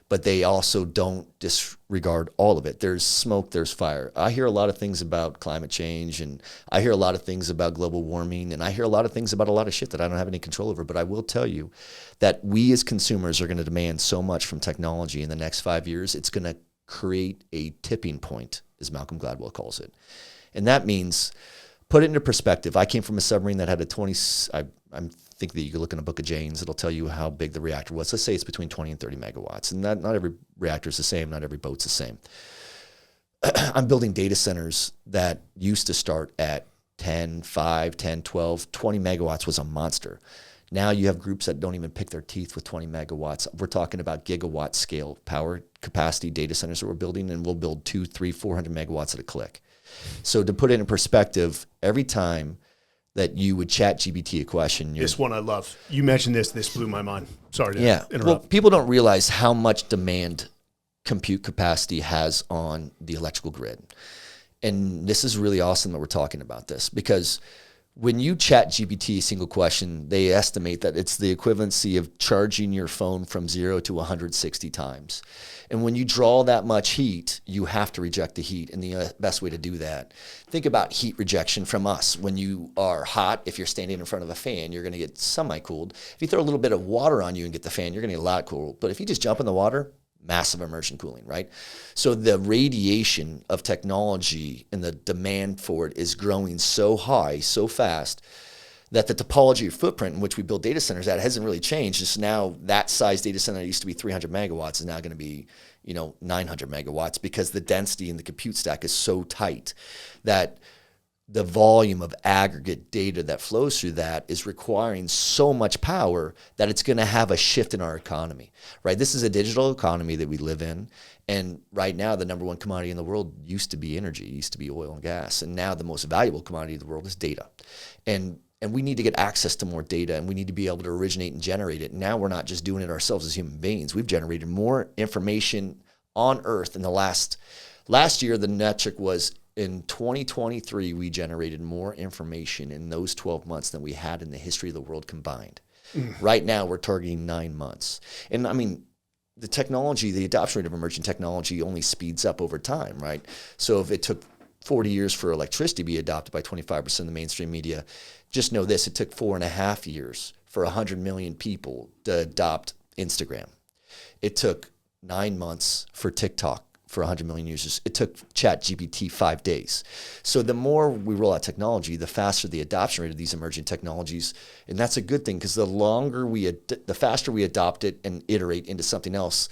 but they also don't disregard all of it. There's smoke, there's fire. I hear a lot of things about climate change, and I hear a lot of things about global warming, and I hear a lot of things about a lot of shit that I don't have any control over. But I will tell you that we as consumers are going to demand so much from technology in the next 5 years, it's going to create a tipping point, as Malcolm Gladwell calls it. And that means, put it into perspective. I came from a submarine that had I think that you could look in a book of Janes. It'll tell you how big the reactor was. Let's say it's between 20 and 30 megawatts. And not every reactor is the same. Not every boat's the same. I'm building data centers that used to start at 10, 5, 10, 12, 20 megawatts was a monster. Now you have groups that don't even pick their teeth with 20 megawatts. We're talking about gigawatt scale power capacity data centers that we're building, and we'll build 200, 300, 400 megawatts at a click. So to put it in perspective, every time that you would chat GPT a question.
This one I love. You mentioned this blew my mind. Sorry to interrupt.
Well, people don't realize how much demand compute capacity has on the electrical grid. And this is really awesome that we're talking about this, because When you chat GPT a single question, they estimate that it's the equivalency of charging your phone from 0 to 160 times. And when you draw that much heat, you have to reject the heat. And the best way to do that, think about heat rejection from us. When you are hot, if you're standing in front of a fan, you're going to get semi-cooled. If you throw a little bit of water on you and get the fan, you're going to get a lot cooled. But if you just jump in the water, massive immersion cooling, right? So the radiation of technology and the demand for it is growing so high, so fast, that the topology or footprint in which we build data centers at hasn't really changed. It's now that size data center that used to be 300 megawatts is now going to be, 900 megawatts, because the density in the compute stack is so tight that the volume of aggregate data that flows through that is requiring so much power that it's going to have a shift in our economy, right? This is a digital economy that we live in. And right now, the number one commodity in the world used to be energy, used to be oil and gas. And now the most valuable commodity in the world is data. And we need to get access to more data, and we need to be able to originate and generate it. Now we're not just doing it ourselves as human beings. We've generated more information on Earth in the last year. The metric was, in 2023, we generated more information in those 12 months than we had in the history of the world combined. Right now, we're targeting 9 months. And I mean, the technology, the adoption rate of emerging technology only speeds up over time, right? So if it took 40 years for electricity to be adopted by 25% of the mainstream media, just know this, it took 4.5 years for 100 million people to adopt Instagram. It took 9 months for TikTok for 100 million users. It took ChatGPT 5 days. So the more we roll out technology, the faster the adoption rate of these emerging technologies. And that's a good thing, because the faster we adopt it and iterate into something else,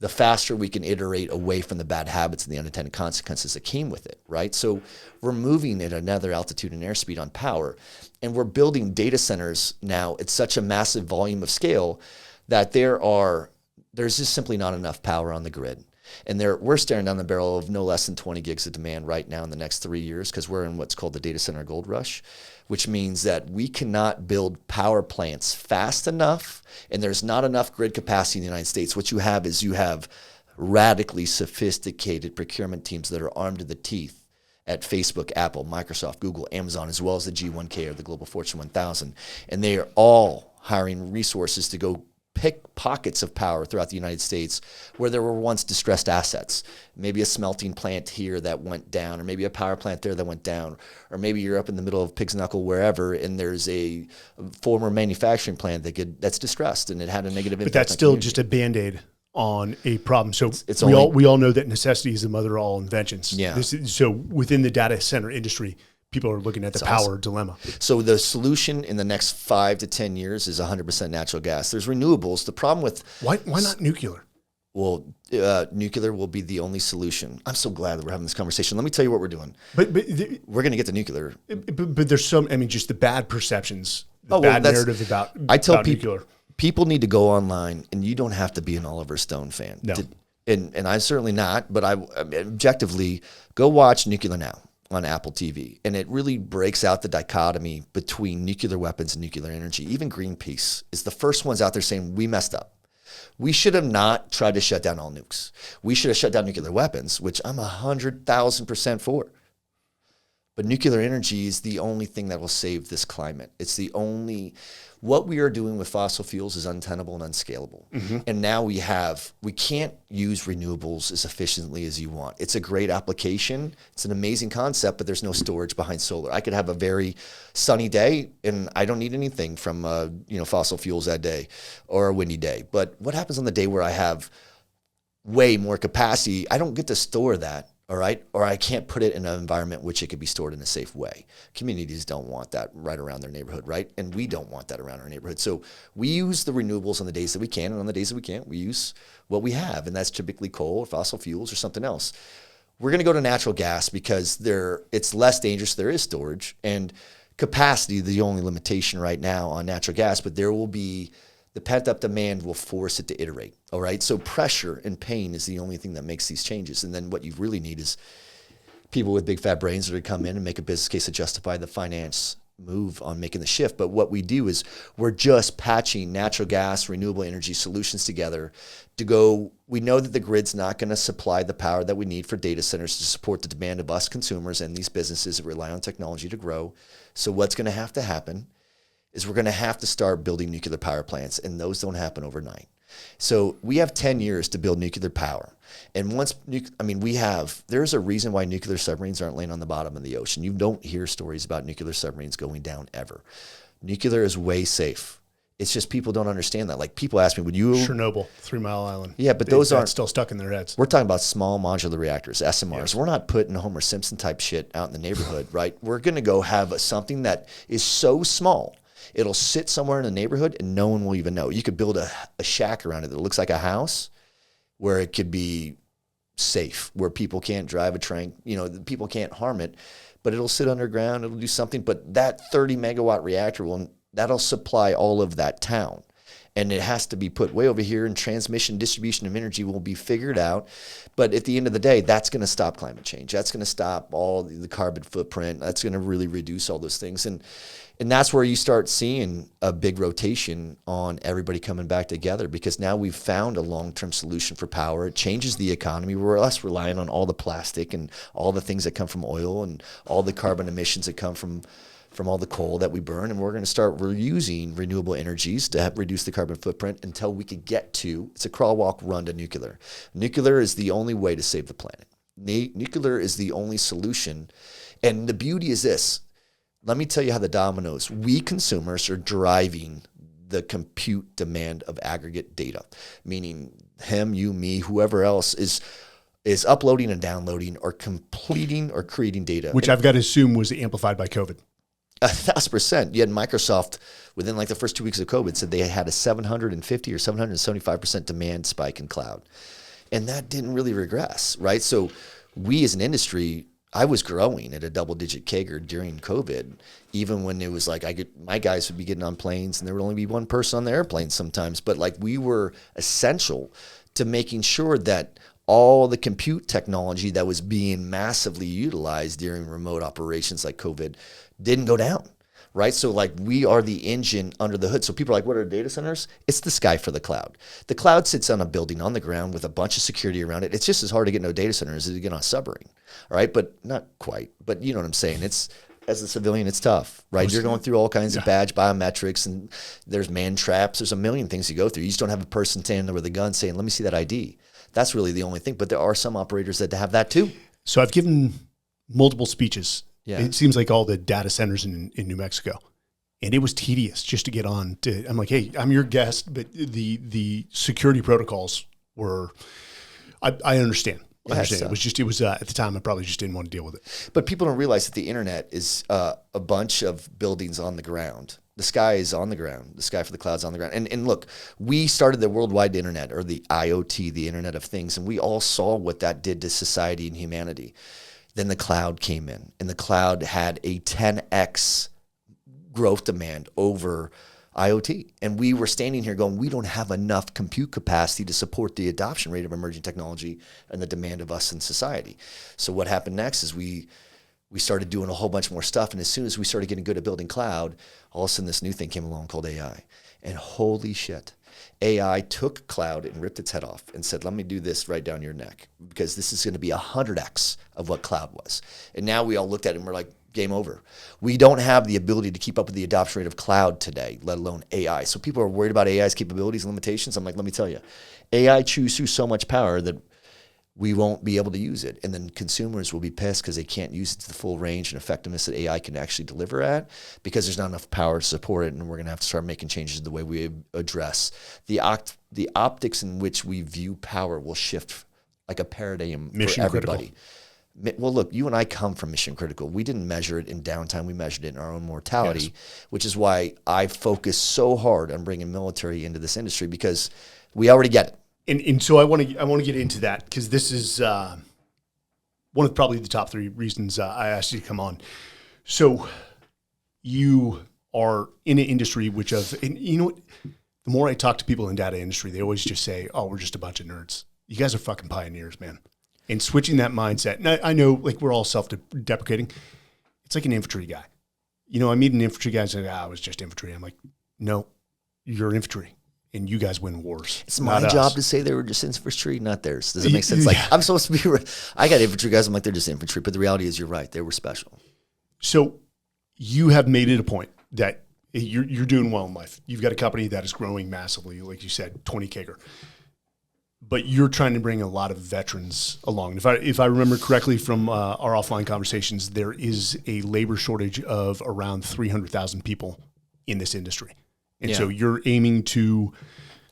the faster we can iterate away from the bad habits and the unintended consequences that came with it, right? So we're moving at another altitude and airspeed on power, and we're building data centers now at such a massive volume of scale that there's just simply not enough power on the grid. And we're staring down the barrel of no less than 20 gigs of demand right now in the next 3 years, because we're in what's called the data center gold rush, which means that we cannot build power plants fast enough, and there's not enough grid capacity in the United States. What you have radically sophisticated procurement teams that are armed to the teeth at Facebook, Apple, Microsoft, Google, Amazon, as well as the G1K, or the Global Fortune 1000. And they are all hiring resources to go pick pockets of power throughout the United States where there were once distressed assets. Maybe a smelting plant here that went down, or maybe a power plant there that went down, or maybe you're up in the middle of Pig's Knuckle, wherever, and there's a former manufacturing plant that's distressed and it had a negative impact.
But that's still just a Band-Aid on a problem. So
it's
we all know that necessity is the mother of all inventions.
Yeah.
So within the data center industry, people are looking at the power dilemma.
So the solution in the next 5 to 10 years is 100% natural gas. There's renewables. The problem with
why not nuclear?
Well, nuclear will be the only solution. I'm so glad that we're having this conversation. Let me tell you what we're doing.
But
we're going to get to nuclear.
But there's just the bad perceptions, bad narrative about nuclear.
People need to go online, and you don't have to be an Oliver Stone fan.
No.
And I'm certainly not, but I objectively go watch Nuclear Now on Apple TV, and it really breaks out the dichotomy between nuclear weapons and nuclear energy. Even Greenpeace is the first ones out there saying we messed up. We should have not tried to shut down all nukes. We should have shut down nuclear weapons, which I'm 100,000% for. But nuclear energy is the only thing that will save this climate. What we are doing with fossil fuels is untenable and unscalable. Mm-hmm. And now we can't use renewables as efficiently as you want. It's a great application. It's an amazing concept, but there's no storage behind solar. I could have a very sunny day and I don't need anything from fossil fuels that day, or a windy day. But what happens on the day where I have way more capacity? I don't get to store that. All right, or I can't put it in an environment which it could be stored in a safe way. Communities don't want that right around their neighborhood, right? And we don't want that around our neighborhood. So we use the renewables on the days that we can, and on the days that we can't, we use what we have, and that's typically coal or fossil fuels or something else. We're going to go to natural gas because it's less dangerous. There is storage, and capacity is the only limitation right now on natural gas, but the pent-up demand will force it to iterate, all right? So pressure and pain is the only thing that makes these changes. And then what you really need is people with big fat brains that are come in and make a business case to justify the finance move on making the shift. But what we do is we're just patching natural gas, renewable energy solutions together to go. We know that the grid's not going to supply the power that we need for data centers to support the demand of us consumers and these businesses that rely on technology to grow. So what's going to happen is we're going to have to start building nuclear power plants, and those don't happen overnight. So we have 10 years to build nuclear power. And there's a reason why nuclear submarines aren't laying on the bottom of the ocean. You don't hear stories about nuclear submarines going down ever. Nuclear is way safe. It's just people don't understand that. Like, people ask me, would you...
Chernobyl, 3 Mile Island.
Yeah, but those aren't...
still stuck in their heads.
We're talking about small modular reactors, SMRs.
Yes.
We're not putting Homer Simpson type shit out in the neighborhood, right? We're going to go have something that is so small, it'll sit somewhere in the neighborhood and no one will even know. You could build a shack around it that looks like a house where it could be safe, where people can't drive a train, people can't harm it, but it'll sit underground, it'll do something. But that 30 megawatt reactor that'll supply all of that town. And it has to be put way over here, and transmission, distribution of energy will be figured out. But at the end of the day, that's going to stop climate change. That's going to stop all the carbon footprint. That's going to really reduce all those things. And that's where you start seeing a big rotation on everybody coming back together, because now we've found a long-term solution for power. It changes the economy. We're less reliant on all the plastic and all the things that come from oil and all the carbon emissions that come from all the coal that we burn, and we're going to start reusing renewable energies to reduce the carbon footprint until we can get to, it's a crawl, walk, run to nuclear. Nuclear is the only way to save the planet. Nuclear is the only solution. And the beauty is this. Let me tell you how the dominoes, we consumers are driving the compute demand of aggregate data, meaning him, you, me, whoever else is uploading and downloading or completing or creating data.
Which I've got to assume was amplified by COVID.
1,000%. You had Microsoft within like the first 2 weeks of COVID said they had a 750 or 775% demand spike in cloud. And that didn't really regress, right? So we as an industry, I was growing at a double-digit CAGR during COVID, even when it was like my guys would be getting on planes and there would only be one person on the airplane sometimes. But like, we were essential to making sure that all the compute technology that was being massively utilized during remote operations like COVID didn't go down, right? So like, we are the engine under the hood. So people are like, what are data centers? It's the sky for the cloud. The cloud sits on a building on the ground with a bunch of security around it. It's just as hard to get no data center as to get on a submarine, all right? But not quite, but you know what I'm saying? It's, as a civilian, it's tough, right? You're going through all kinds of badge biometrics, and there's man traps. There's a million things you go through. You just don't have a person standing there with a gun saying, let me see that ID. That's really the only thing. But there are some operators that have that too.
So I've given multiple speeches.
Yeah.
It seems like all the data centers in New Mexico. And it was tedious just to get on. I'm like, hey, I'm your guest, but the security protocols were, I understand. I understand. It was at the time, I probably just didn't want to deal with it.
But people don't realize that the internet is a bunch of buildings on the ground. The sky is on the ground. The sky for the cloud's on the ground. And look, we started the worldwide internet, or the IoT, the Internet of Things, and we all saw what that did to society and humanity. Then the cloud came in, and the cloud had a 10x growth demand over IoT. And we were standing here going, we don't have enough compute capacity to support the adoption rate of emerging technology and the demand of us in society. So what happened next is we started doing a whole bunch more stuff. And as soon as we started getting good at building cloud, all of a sudden this new thing came along called AI. And holy shit, AI took cloud and ripped its head off and said, let me do this right down your neck, because this is going to be 100x of what cloud was. And now we all looked at it and we're like, game over. We don't have the ability to keep up with the adoption rate of cloud today, let alone AI. So people are worried about AI's capabilities and limitations. I'm like, let me tell you, AI chews through so much power that we won't be able to use it. And then consumers will be pissed because they can't use it to the full range and effectiveness that AI can actually deliver at, because there's not enough power to support it. And we're going to have to start making changes in the way we address the optics in which we view power will shift like a paradigm
Mission
for everybody.
critical.
Well, look, you and I come from mission critical. We didn't measure it in downtime. We measured it in our own mortality, which is why I focus so hard on bringing military into this industry, because we already get it.
And so I want to get into that, because this is one of probably the top 3 reasons I asked you to come on. So you are in an industry and you know what? The more I talk to people in the data industry, they always just say, oh, we're just a bunch of nerds. You guys are fucking pioneers, man. And switching that mindset. And I know, like, we're all self-deprecating. It's like an infantry guy. I meet an infantry guy and say, I was just infantry. I'm like, no, you're infantry and you guys win wars.
It's my job to say they were just infantry, not theirs. Does it make sense? Like, I'm supposed to be, I got infantry guys. I'm like, they're just infantry. But the reality is you're right. They were special.
So you have made it a point that you're doing well in life. You've got a company that is growing massively, like you said, 20 CAGR. But you're trying to bring a lot of veterans along. If I remember correctly from our offline conversations, there is a labor shortage of around 300,000 people in this industry. And so you're aiming to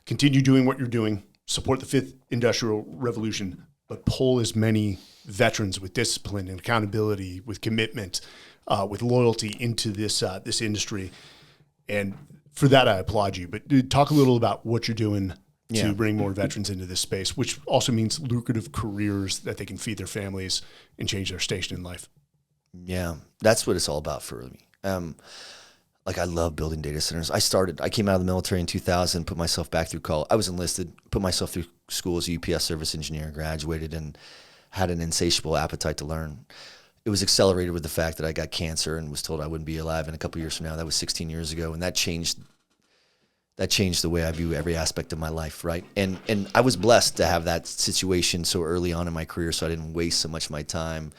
continue doing what you're doing, support the fifth industrial revolution, but pull as many veterans with discipline and accountability, with commitment, with loyalty into this industry. And for that, I applaud you. But talk a little about what you're doing to bring more veterans into this space, which also means lucrative careers that they can feed their families and change their station in life.
Yeah, that's what it's all about for me. Like, I love building data centers. I came out of the military in 2000, put myself back through college. I was enlisted, put myself through school as a UPS service engineer, graduated, and had an insatiable appetite to learn. It was accelerated with the fact that I got cancer and was told I wouldn't be alive in a couple of years from now. That was 16 years ago, and that changed the way I view every aspect of my life, right? And I was blessed to have that situation so early on in my career, so I didn't waste so much of my time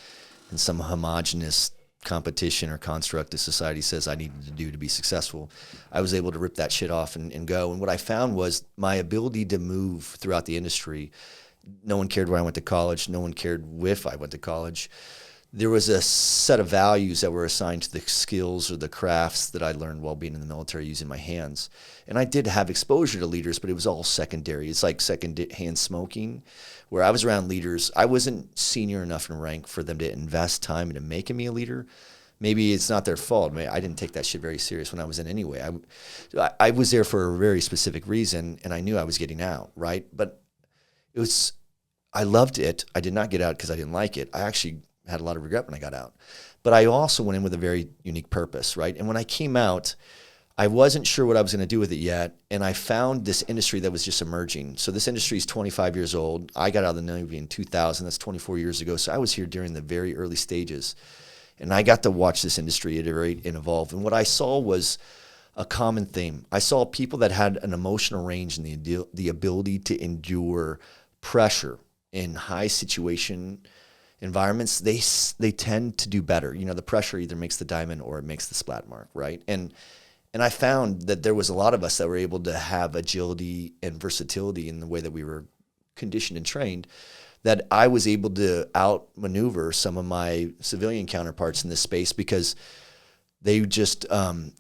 in some homogenous competition or construct that society says I needed to do to be successful. I was able to rip that shit off and go. And what I found was my ability to move throughout the industry. No one cared where I went to college. No one cared if I went to college. There was a set of values that were assigned to the skills or the crafts that I learned while being in the military using my hands. And I did have exposure to leaders, but it was all secondary. It's like second-hand smoking, where I was around leaders. I wasn't senior enough in rank for them to invest time into making me a leader. Maybe it's not their fault. I didn't take that shit very serious when I was in anyway. I was there for a very specific reason, and I knew I was getting out, right? But I loved it. I did not get out because I didn't like it. I actually had a lot of regret when I got out. But I also went in with a very unique purpose, right? And when I came out, I wasn't sure what I was going to do with it yet, and I found this industry that was just emerging. So this industry is 25 years old. I got out of the Navy in 2000. That's 24 years ago. So I was here during the very early stages, and I got to watch this industry iterate and evolve. And what I saw was a common theme. I saw people that had an emotional range and the ability to endure pressure in high situation environments. They tend to do better. The pressure either makes the diamond or it makes the splat mark, right? And I found that there was a lot of us that were able to have agility and versatility in the way that we were conditioned and trained, that I was able to outmaneuver some of my civilian counterparts in this space because they just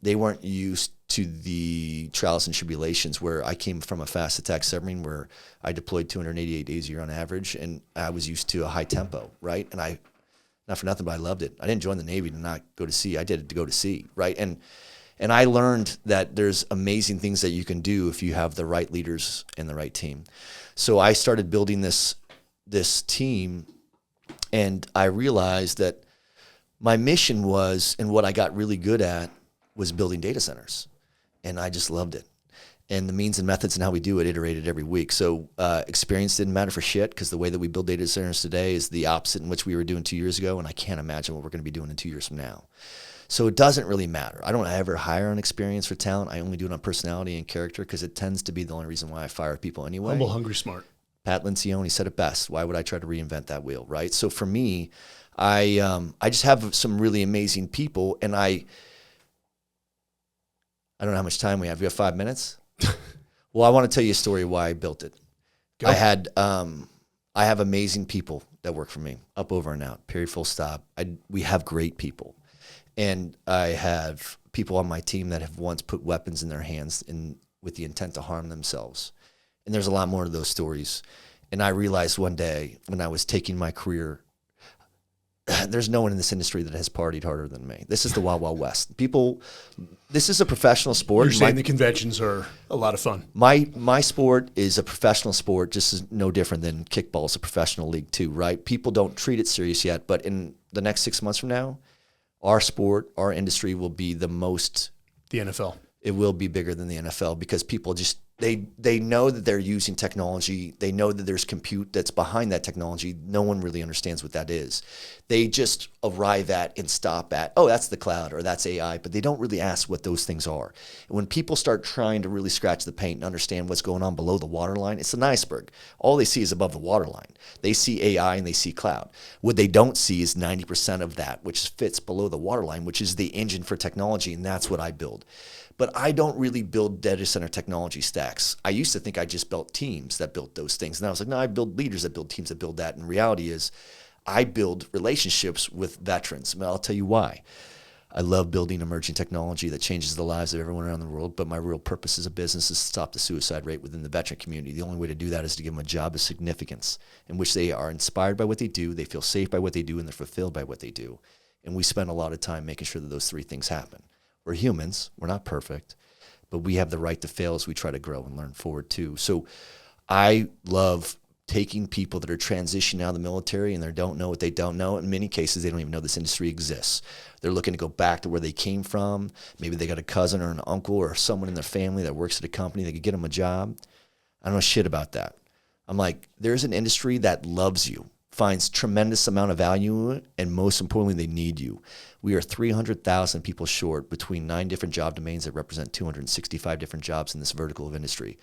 they weren't used to the trials and tribulations. Where I came from a fast attack submarine where I deployed 288 days a year on average, and I was used to a high tempo, right? And I, not for nothing, but I loved it. I didn't join the Navy to not go to sea. I did it to go to sea, right? And I learned that there's amazing things that you can do if you have the right leaders and the right team. So I started building this team, and I realized that my mission was, and what I got really good at, was building data centers. And I just loved it. And the means and methods and how we do it iterated every week. So experience didn't matter for shit, because the way that we build data centers today is the opposite in which we were doing 2 years ago, and I can't imagine what we're going to be doing in 2 years from now. So it doesn't really matter. I don't ever hire on experience for talent. I only do it on personality and character, because it tends to be the only reason why I fire people anyway.
Humble, hungry, smart.
Pat Lencioni said it best. Why would I try to reinvent that wheel, right? So for me, I just have some really amazing people, and I don't know how much time we have. We have 5 minutes? Well, I want to tell you a story of why I built it. Go. I have amazing people that work for me, up, over, and out, period, full stop. We have great people. And I have people on my team that have once put weapons in their hands with the intent to harm themselves. And there's a lot more of those stories. And I realized one day when I was taking my career, there's no one in this industry that has partied harder than me. This is the Wild Wild West. This is a professional sport.
You're saying the conventions are a lot of fun.
My sport is a professional sport, just as no different than kickball is a professional league too, right? People don't treat it serious yet, but in the next 6 months from now, our sport, our industry will be the NFL.
It
will be bigger than the NFL, because people just They know that they're using technology. They know that there's compute that's behind that technology. No one really understands what that is. They just arrive at and stop at, oh, that's the cloud or that's AI, but they don't really ask what those things are. And when people start trying to really scratch the paint and understand what's going on below the waterline, it's an iceberg. All they see is above the waterline. They see AI and they see cloud. What they don't see is 90% of that, which fits below the waterline, which is the engine for technology, and that's what I build. But I don't really build data center technology stacks. I used to think I just built teams that built those things. And I was like, no, I build leaders that build teams that build that. And reality is I build relationships with veterans. And I'll tell you why. I love building emerging technology that changes the lives of everyone around the world. But my real purpose as a business is to stop the suicide rate within the veteran community. The only way to do that is to give them a job of significance in which they are inspired by what they do, they feel safe by what they do, and they're fulfilled by what they do. And we spend a lot of time making sure that those three things happen. We're humans. We're not perfect, but we have the right to fail as we try to grow and learn forward too. So I love taking people that are transitioning out of the military and they don't know what they don't know. In many cases, they don't even know this industry exists. They're looking to go back to where they came from. Maybe they got a cousin or an uncle or someone in their family that works at a company that could get them a job. I don't know shit about that. I'm like, there's an industry that loves you, finds tremendous amount of value in it, and most importantly, they need you. We are 300,000 people short between 9 different job domains that represent 265 different jobs in this vertical of industry.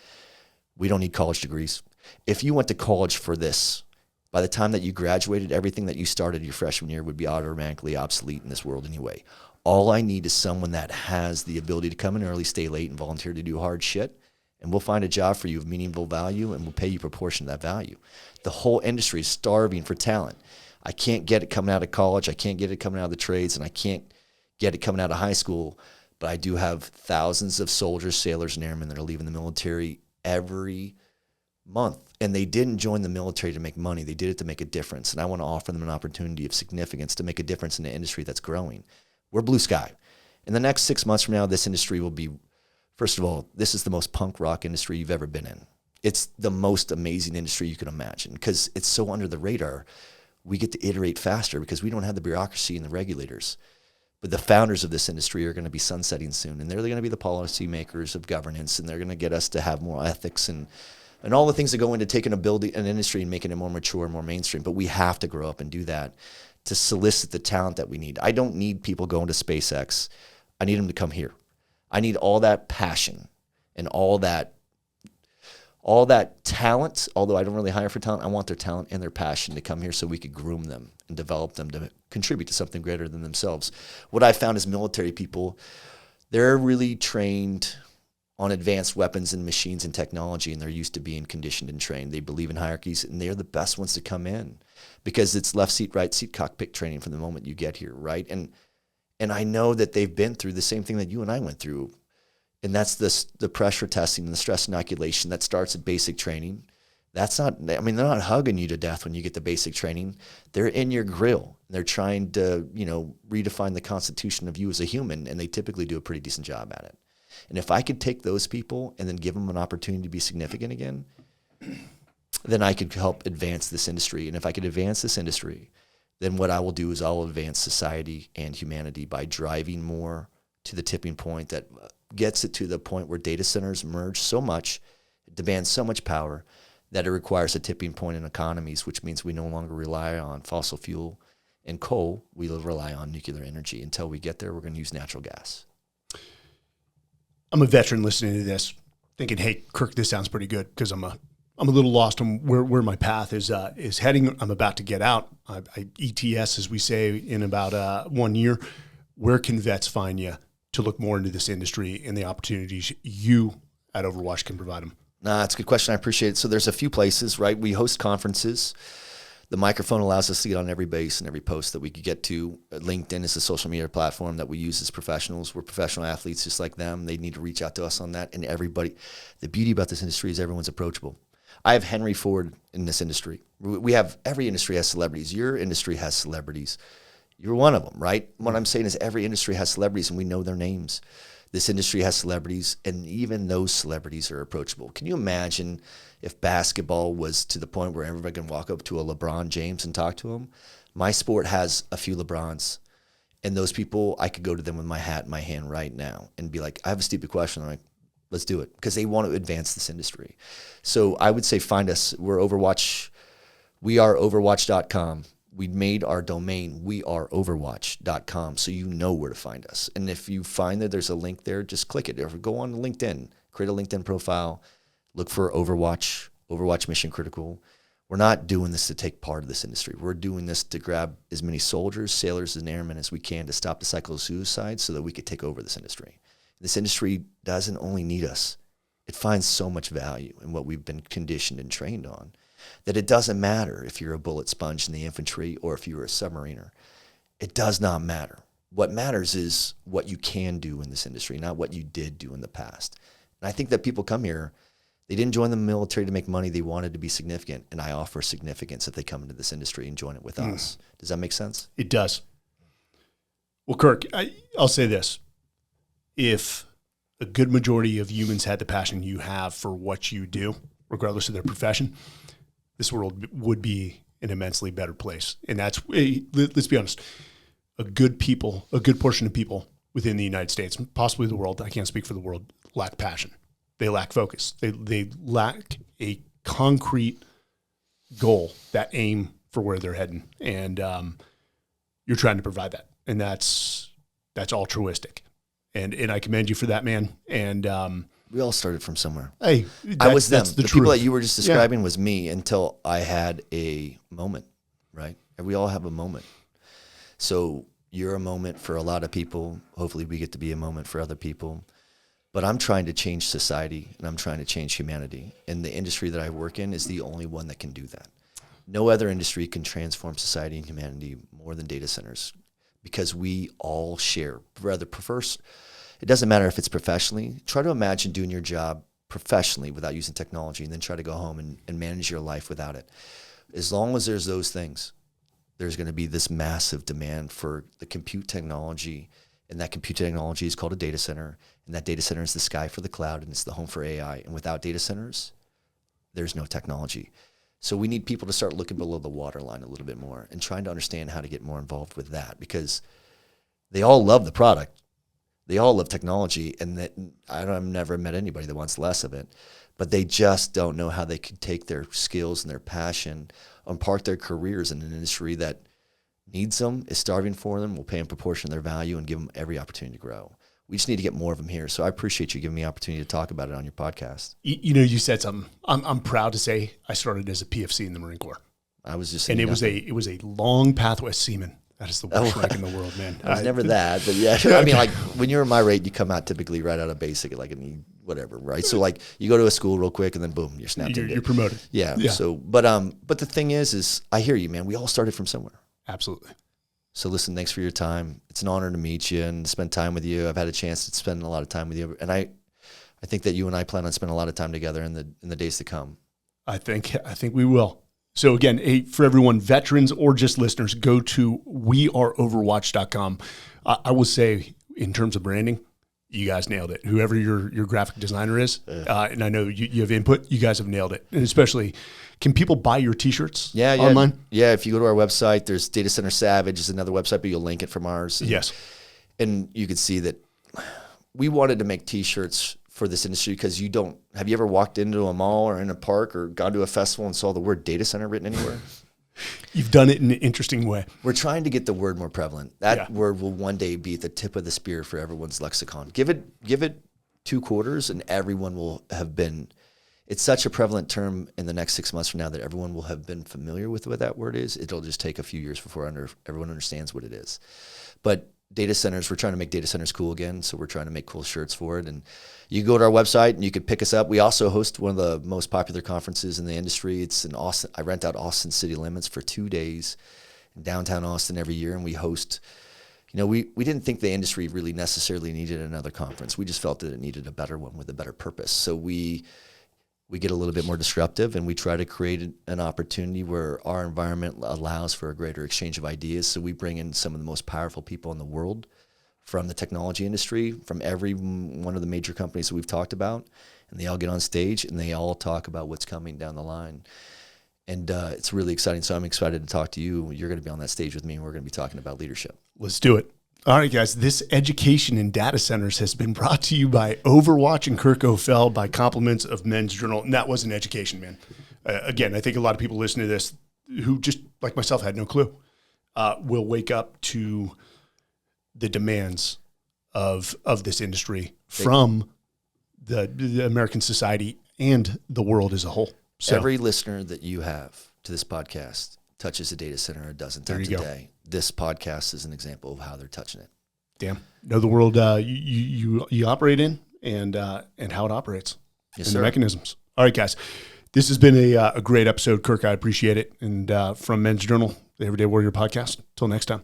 We don't need college degrees. If you went to college for this, by the time that you graduated, everything that you started your freshman year would be automatically obsolete in this world anyway. All I need is someone that has the ability to come in early, stay late, and volunteer to do hard shit, and we'll find a job for you of meaningful value, and we'll pay you proportion to that value. The whole industry is starving for talent. I can't get it coming out of college. I can't get it coming out of the trades, and I can't get it coming out of high school. But I do have thousands of soldiers, sailors, and airmen that are leaving the military every month. And they didn't join the military to make money. They did it to make a difference. And I want to offer them an opportunity of significance to make a difference in an industry that's growing. We're blue sky. In the next 6 months from now, this industry will be, first of all, this is the most punk rock industry you've ever been in. It's the most amazing industry you can imagine because it's so under the radar. We get to iterate faster because we don't have the bureaucracy and the regulators. But the founders of this industry are going to be sunsetting soon, and they're going to be the policy makers of governance, and they're going to get us to have more ethics and all the things that go into taking an industry and making it more mature and more mainstream. But we have to grow up and do that to solicit the talent that we need. I don't need people going to SpaceX. I need them to come here. I need all that passion and all that talent, although I don't really hire for talent, I want their talent and their passion to come here so we could groom them and develop them to contribute to something greater than themselves. What I found is military people, they're really trained on advanced weapons and machines and technology, and they're used to being conditioned and trained. They believe in hierarchies, and they're the best ones to come in because it's left seat, right seat, cockpit training from the moment you get here, right? And I know that they've been through the same thing that you and I went through. And that's the pressure testing and the stress inoculation that starts at basic training. That's not, I mean, they're not hugging you to death when you get the basic training. They're in your grill. They're trying to, redefine the constitution of you as a human, and they typically do a pretty decent job at it. And if I could take those people and then give them an opportunity to be significant again, then I could help advance this industry. And if I could advance this industry, then what I will do is I'll advance society and humanity by driving more to the tipping point that gets it to the point where data centers merge so much, demand so much power, that it requires a tipping point in economies, which means we no longer rely on fossil fuel and coal. We will rely on nuclear energy. Until we get there, we're going to use natural gas.
I'm a veteran listening to this, thinking, hey, Kirk, this sounds pretty good because I'm a little lost on where my path is heading. I'm about to get out. I ETS, as we say, in about 1 year. Where can vets find you to look more into this industry and the opportunities you at Overwatch can provide them?
That's a good question. I appreciate it. So there's a few places, right? We host conferences. The microphone allows us to get on every base and every post that we could get to. LinkedIn is a social media platform that we use as professionals. We're professional athletes just like them. They need to reach out to us on that. And everybody, the beauty about this industry is everyone's approachable. I have Henry Ford in this industry. We have, every industry has celebrities. Your industry has celebrities. You're one of them, right? What I'm saying is every industry has celebrities and we know their names. This industry has celebrities, and even those celebrities are approachable. Can you imagine if basketball was to the point where everybody can walk up to a LeBron James and talk to him? My sport has a few LeBrons, and those people, I could go to them with my hat in my hand right now and be like, I have a stupid question. I'm like, Let's do it, because they want to advance this industry. So I would say find us. We're Overwatch. We are overwatch.com. We made our domain, weareoverwatch.com, so you know where to find us. And if you find that there's a link there, just click it. Or go on LinkedIn, create a LinkedIn profile, look for Overwatch, Overwatch Mission Critical. We're not doing this to take part of this industry. We're doing this to grab as many soldiers, sailors, and airmen as we can to stop the cycle of suicide so that we could take over this industry. This industry doesn't only need us. It finds so much value in what we've been conditioned and trained on that it doesn't matter if you're a bullet sponge in the infantry or if you're a submariner. It does not matter. What matters is what you can do in this industry, not what you did do in the past. And I think that people come here, they didn't join the military to make money. They wanted to be significant. And I offer significance if they come into this industry and join it with us. Does that make sense?
It does. Well, Kirk, I'll say this. If a good majority of humans had the passion you have for what you do, regardless of their profession, this world would be an immensely better place. And that's, let's be honest, a good portion of people within the United States, possibly the world, I can't speak for the world, lack passion. They lack focus. They lack a concrete goal, that aim for where they're heading. And you're trying to provide that. And that's altruistic. And I commend you for that, man. And
we all started from somewhere.
Hey,
I was them.
The
people that you were just describing was me until I had a moment, right? And we all have a moment. So you're a moment for a lot of people. Hopefully we get to be a moment for other people. But I'm trying to change society, and I'm trying to change humanity. And the industry that I work in is the only one that can do that. No other industry can transform society and humanity more than data centers, because we all share. It doesn't matter if it's professionally. Try to imagine doing your job professionally without using technology, and then try to go home and manage your life without it. As long as there's those things, there's going to be this massive demand for the compute technology, and that compute technology is called a data center, and that data center is the sky for the cloud, and it's the home for AI. And without data centers, there's no technology. So we need people to start looking below the waterline a little bit more and trying to understand how to get more involved with that, because they all love the product. They all love technology, and that I've never met anybody that wants less of it, but they just don't know how they can take their skills and their passion and park their careers in an industry that needs them, is starving for them, will pay in proportion of their value, and give them every opportunity to grow. We just need to get more of them here. So I appreciate you giving me the opportunity to talk about it on your podcast.
You said something. I'm proud to say I started as a PFC in the Marine Corps.
I was just
saying, and it was a long pathway. Seaman. That is the worst rank in the world, man.
I was never that, but yeah. I mean, like when you're my rate, you come out typically right out of basic, like in whatever, right? So like you go to a school real quick, and then boom, you're snapped into.
You're promoted.
Yeah. So, but the thing is I hear you, man. We all started from somewhere.
Absolutely.
So listen, thanks for your time. It's an honor to meet you and spend time with you. I've had a chance to spend a lot of time with you, and I think that you and I plan on spending a lot of time together in the days to come. I think
we will. So again, for everyone, veterans or just listeners, go to weareoverwatch.com. I will say, in terms of branding, you guys nailed it. Whoever your graphic designer is, and I know you have input, you guys have nailed it. And especially, can people buy your T-shirts online?
Yeah, if you go to our website, there's Data Center Savage is another website, but you'll link it from ours.
Yes.
And you can see that we wanted to make T-shirts for this industry, because have you ever walked into a mall or in a park or gone to a festival and saw the word data center written anywhere?
You've done it in an interesting way.
We're trying to get the word more prevalent. That word will one day be at the tip of the spear for everyone's lexicon. Give it 2 quarters and everyone will have been, it's such a prevalent term in the next 6 months from now that everyone will have been familiar with what that word is. It'll just take a few years before everyone understands what it is. But data centers, we're trying to make data centers cool again, so we're trying to make cool shirts for it. And you go to our website and you could pick us up. We also host one of the most popular conferences in the industry. It's in Austin. I rent out Austin City Limits for 2 days in downtown Austin every year, and we host. We didn't think the industry really necessarily needed another conference. We just felt that it needed a better one with a better purpose. So we get a little bit more disruptive, and we try to create an opportunity where our environment allows for a greater exchange of ideas. So we bring in some of the most powerful people in the world from the technology industry, from every one of the major companies that we've talked about, and they all get on stage and they all talk about what's coming down the line. And it's really exciting. So I'm excited to talk to you. You're going to be on that stage with me, and we're going to be talking about leadership.
Let's do it. All right, guys, this education in data centers has been brought to you by Overwatch and Kirk Offel by compliments of Men's Journal. And that was an education, man. Again, I think a lot of people listening to this who just like myself had no clue will wake up to the demands of this industry from the American society and the world as a whole. So
every listener that you have to this podcast touches a data center a dozen times a day. This podcast is an example of how they're touching it.
Damn, know the world you operate in and how it operates,
yes,
and
sir.
the mechanisms. All right, guys, this has been a great episode, Kirk. I appreciate it. And from Men's Journal, the Everyday Warrior podcast. Till next time.